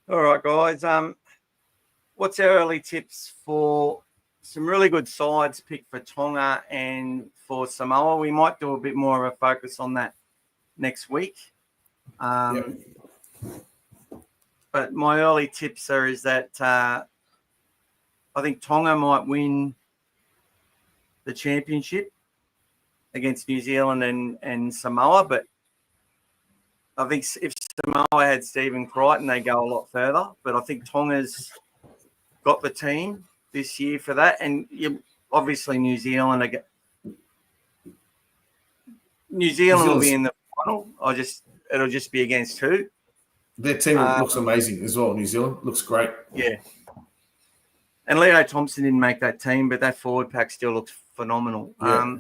All right, guys. What's our early tips for some really good sides picked for Tonga and for Samoa? We might do a bit more of a focus on that next week. But my early tips is that I think Tonga might win the championship against New Zealand and Samoa. But I think if Samoa had Stephen Crichton, they go a lot further. But I think Tonga's got the team this year for that. And obviously New Zealand will be in the final. It'll just be against who? Their team looks amazing as well. New Zealand looks great. Yeah. And Leo Thompson didn't make that team, but that forward pack still looks phenomenal. Yeah.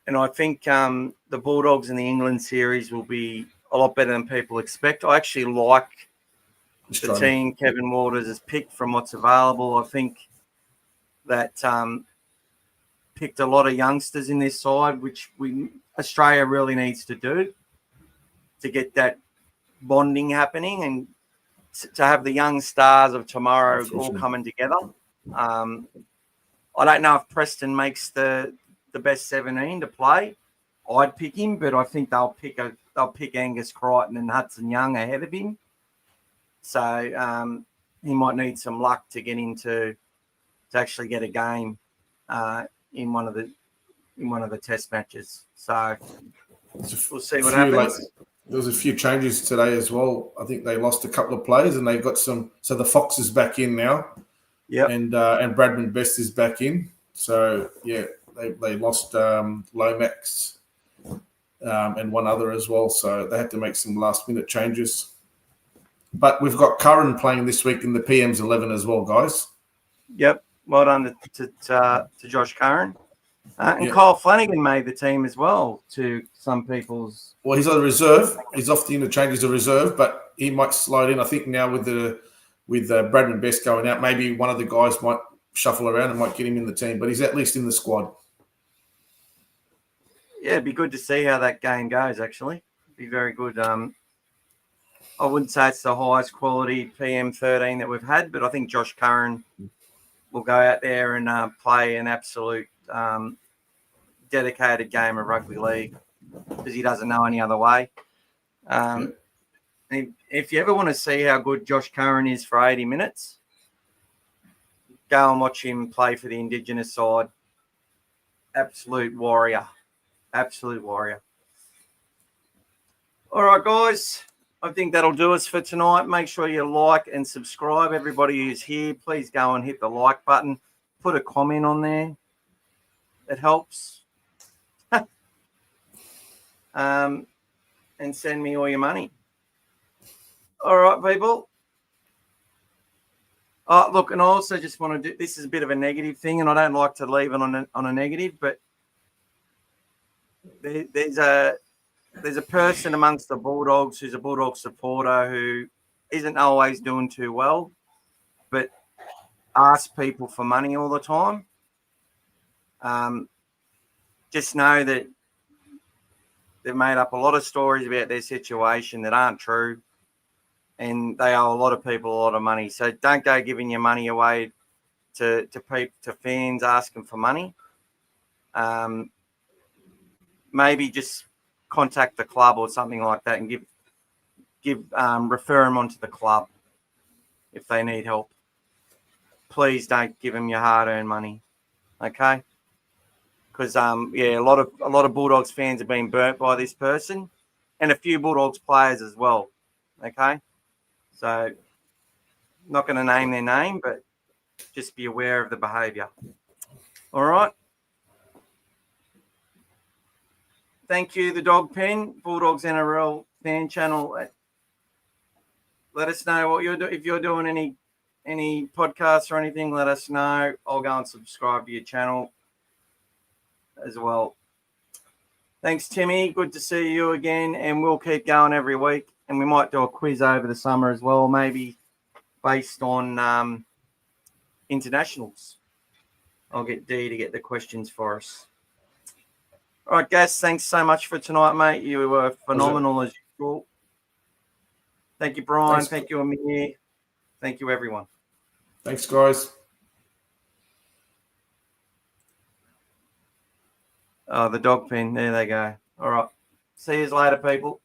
And I think the Bulldogs in the England series will be a lot better than people expect. I actually like the team Kevin Walters has picked from what's available. I think that picked a lot of youngsters in this side, which Australia really needs to do to get that bonding happening and to have the young stars of tomorrow all coming together. I don't know if Preston makes the best 17 to play. I'd pick him, but I think they'll pick Angus Crichton and Hudson Young ahead of him. So he might need some luck to get into to actually get a game in one of the test matches. So we'll see what happens. There was a few changes today as well. I think they lost a couple of players and they got some. So the Fox is back in now. Yeah. And Bradman Best is back in. So yeah, they lost Lomax and one other as well. So they had to make some last minute changes. But we've got Curran playing this week in the PM's 11 as well, guys. Yep. Well done to Josh Curran. And Kyle Flanagan made the team as well, to some people's... Well, he's on reserve. He's off the interchange as a reserve, but he might slide in. I think now with Bradman Best going out, maybe one of the guys might shuffle around and might get him in the team, but he's at least in the squad. Yeah, it'd be good to see how that game goes, actually. It'd be very good. I wouldn't say it's the highest quality PM13 that we've had, but I think Josh Curran will go out there and play an absolute dedicated game of rugby league because he doesn't know any other way. And if you ever want to see how good Josh Curran is for 80 minutes, go and watch him play for the Indigenous side. Absolute warrior. Absolute warrior. All right, guys. I think that'll do us for tonight. Make sure you like and subscribe. Everybody who's here, please go and hit the like button. Put a comment on there. It helps. And send me all your money. All right, people. Oh, look, and I also just want to do, this is a bit of a negative thing, and I don't like to leave it on a negative, but there's a person amongst the Bulldogs who's a Bulldog supporter who isn't always doing too well, but asks people for money all the time. Just know that they've made up a lot of stories about their situation that aren't true, and they owe a lot of people a lot of money. So don't go giving your money away to fans asking for money. Maybe just contact the club or something like that and refer them onto the club if they need help. Please don't give them your hard-earned money, okay? Because a lot of Bulldogs fans have been burnt by this person, and a few Bulldogs players as well, okay? So, I'm not going to name their name, but just be aware of the behaviour. All right. Thank you, the Dog Pen, Bulldogs NRL fan channel. Let us know what you're doing. If you're doing any podcasts or anything, let us know. I'll go and subscribe to your channel as well. Thanks, Timmy. Good to see you again, and we'll keep going every week. And we might do a quiz over the summer as well, maybe based on internationals. I'll get Dee to get the questions for us. All right, Gas, thanks so much for tonight, mate. You were phenomenal as usual. Thank you, Brian. Thanks. Thank you, Amir. Thank you, everyone. Thanks, guys. Oh, the Dog Pen. There they go. All right. See you later, people.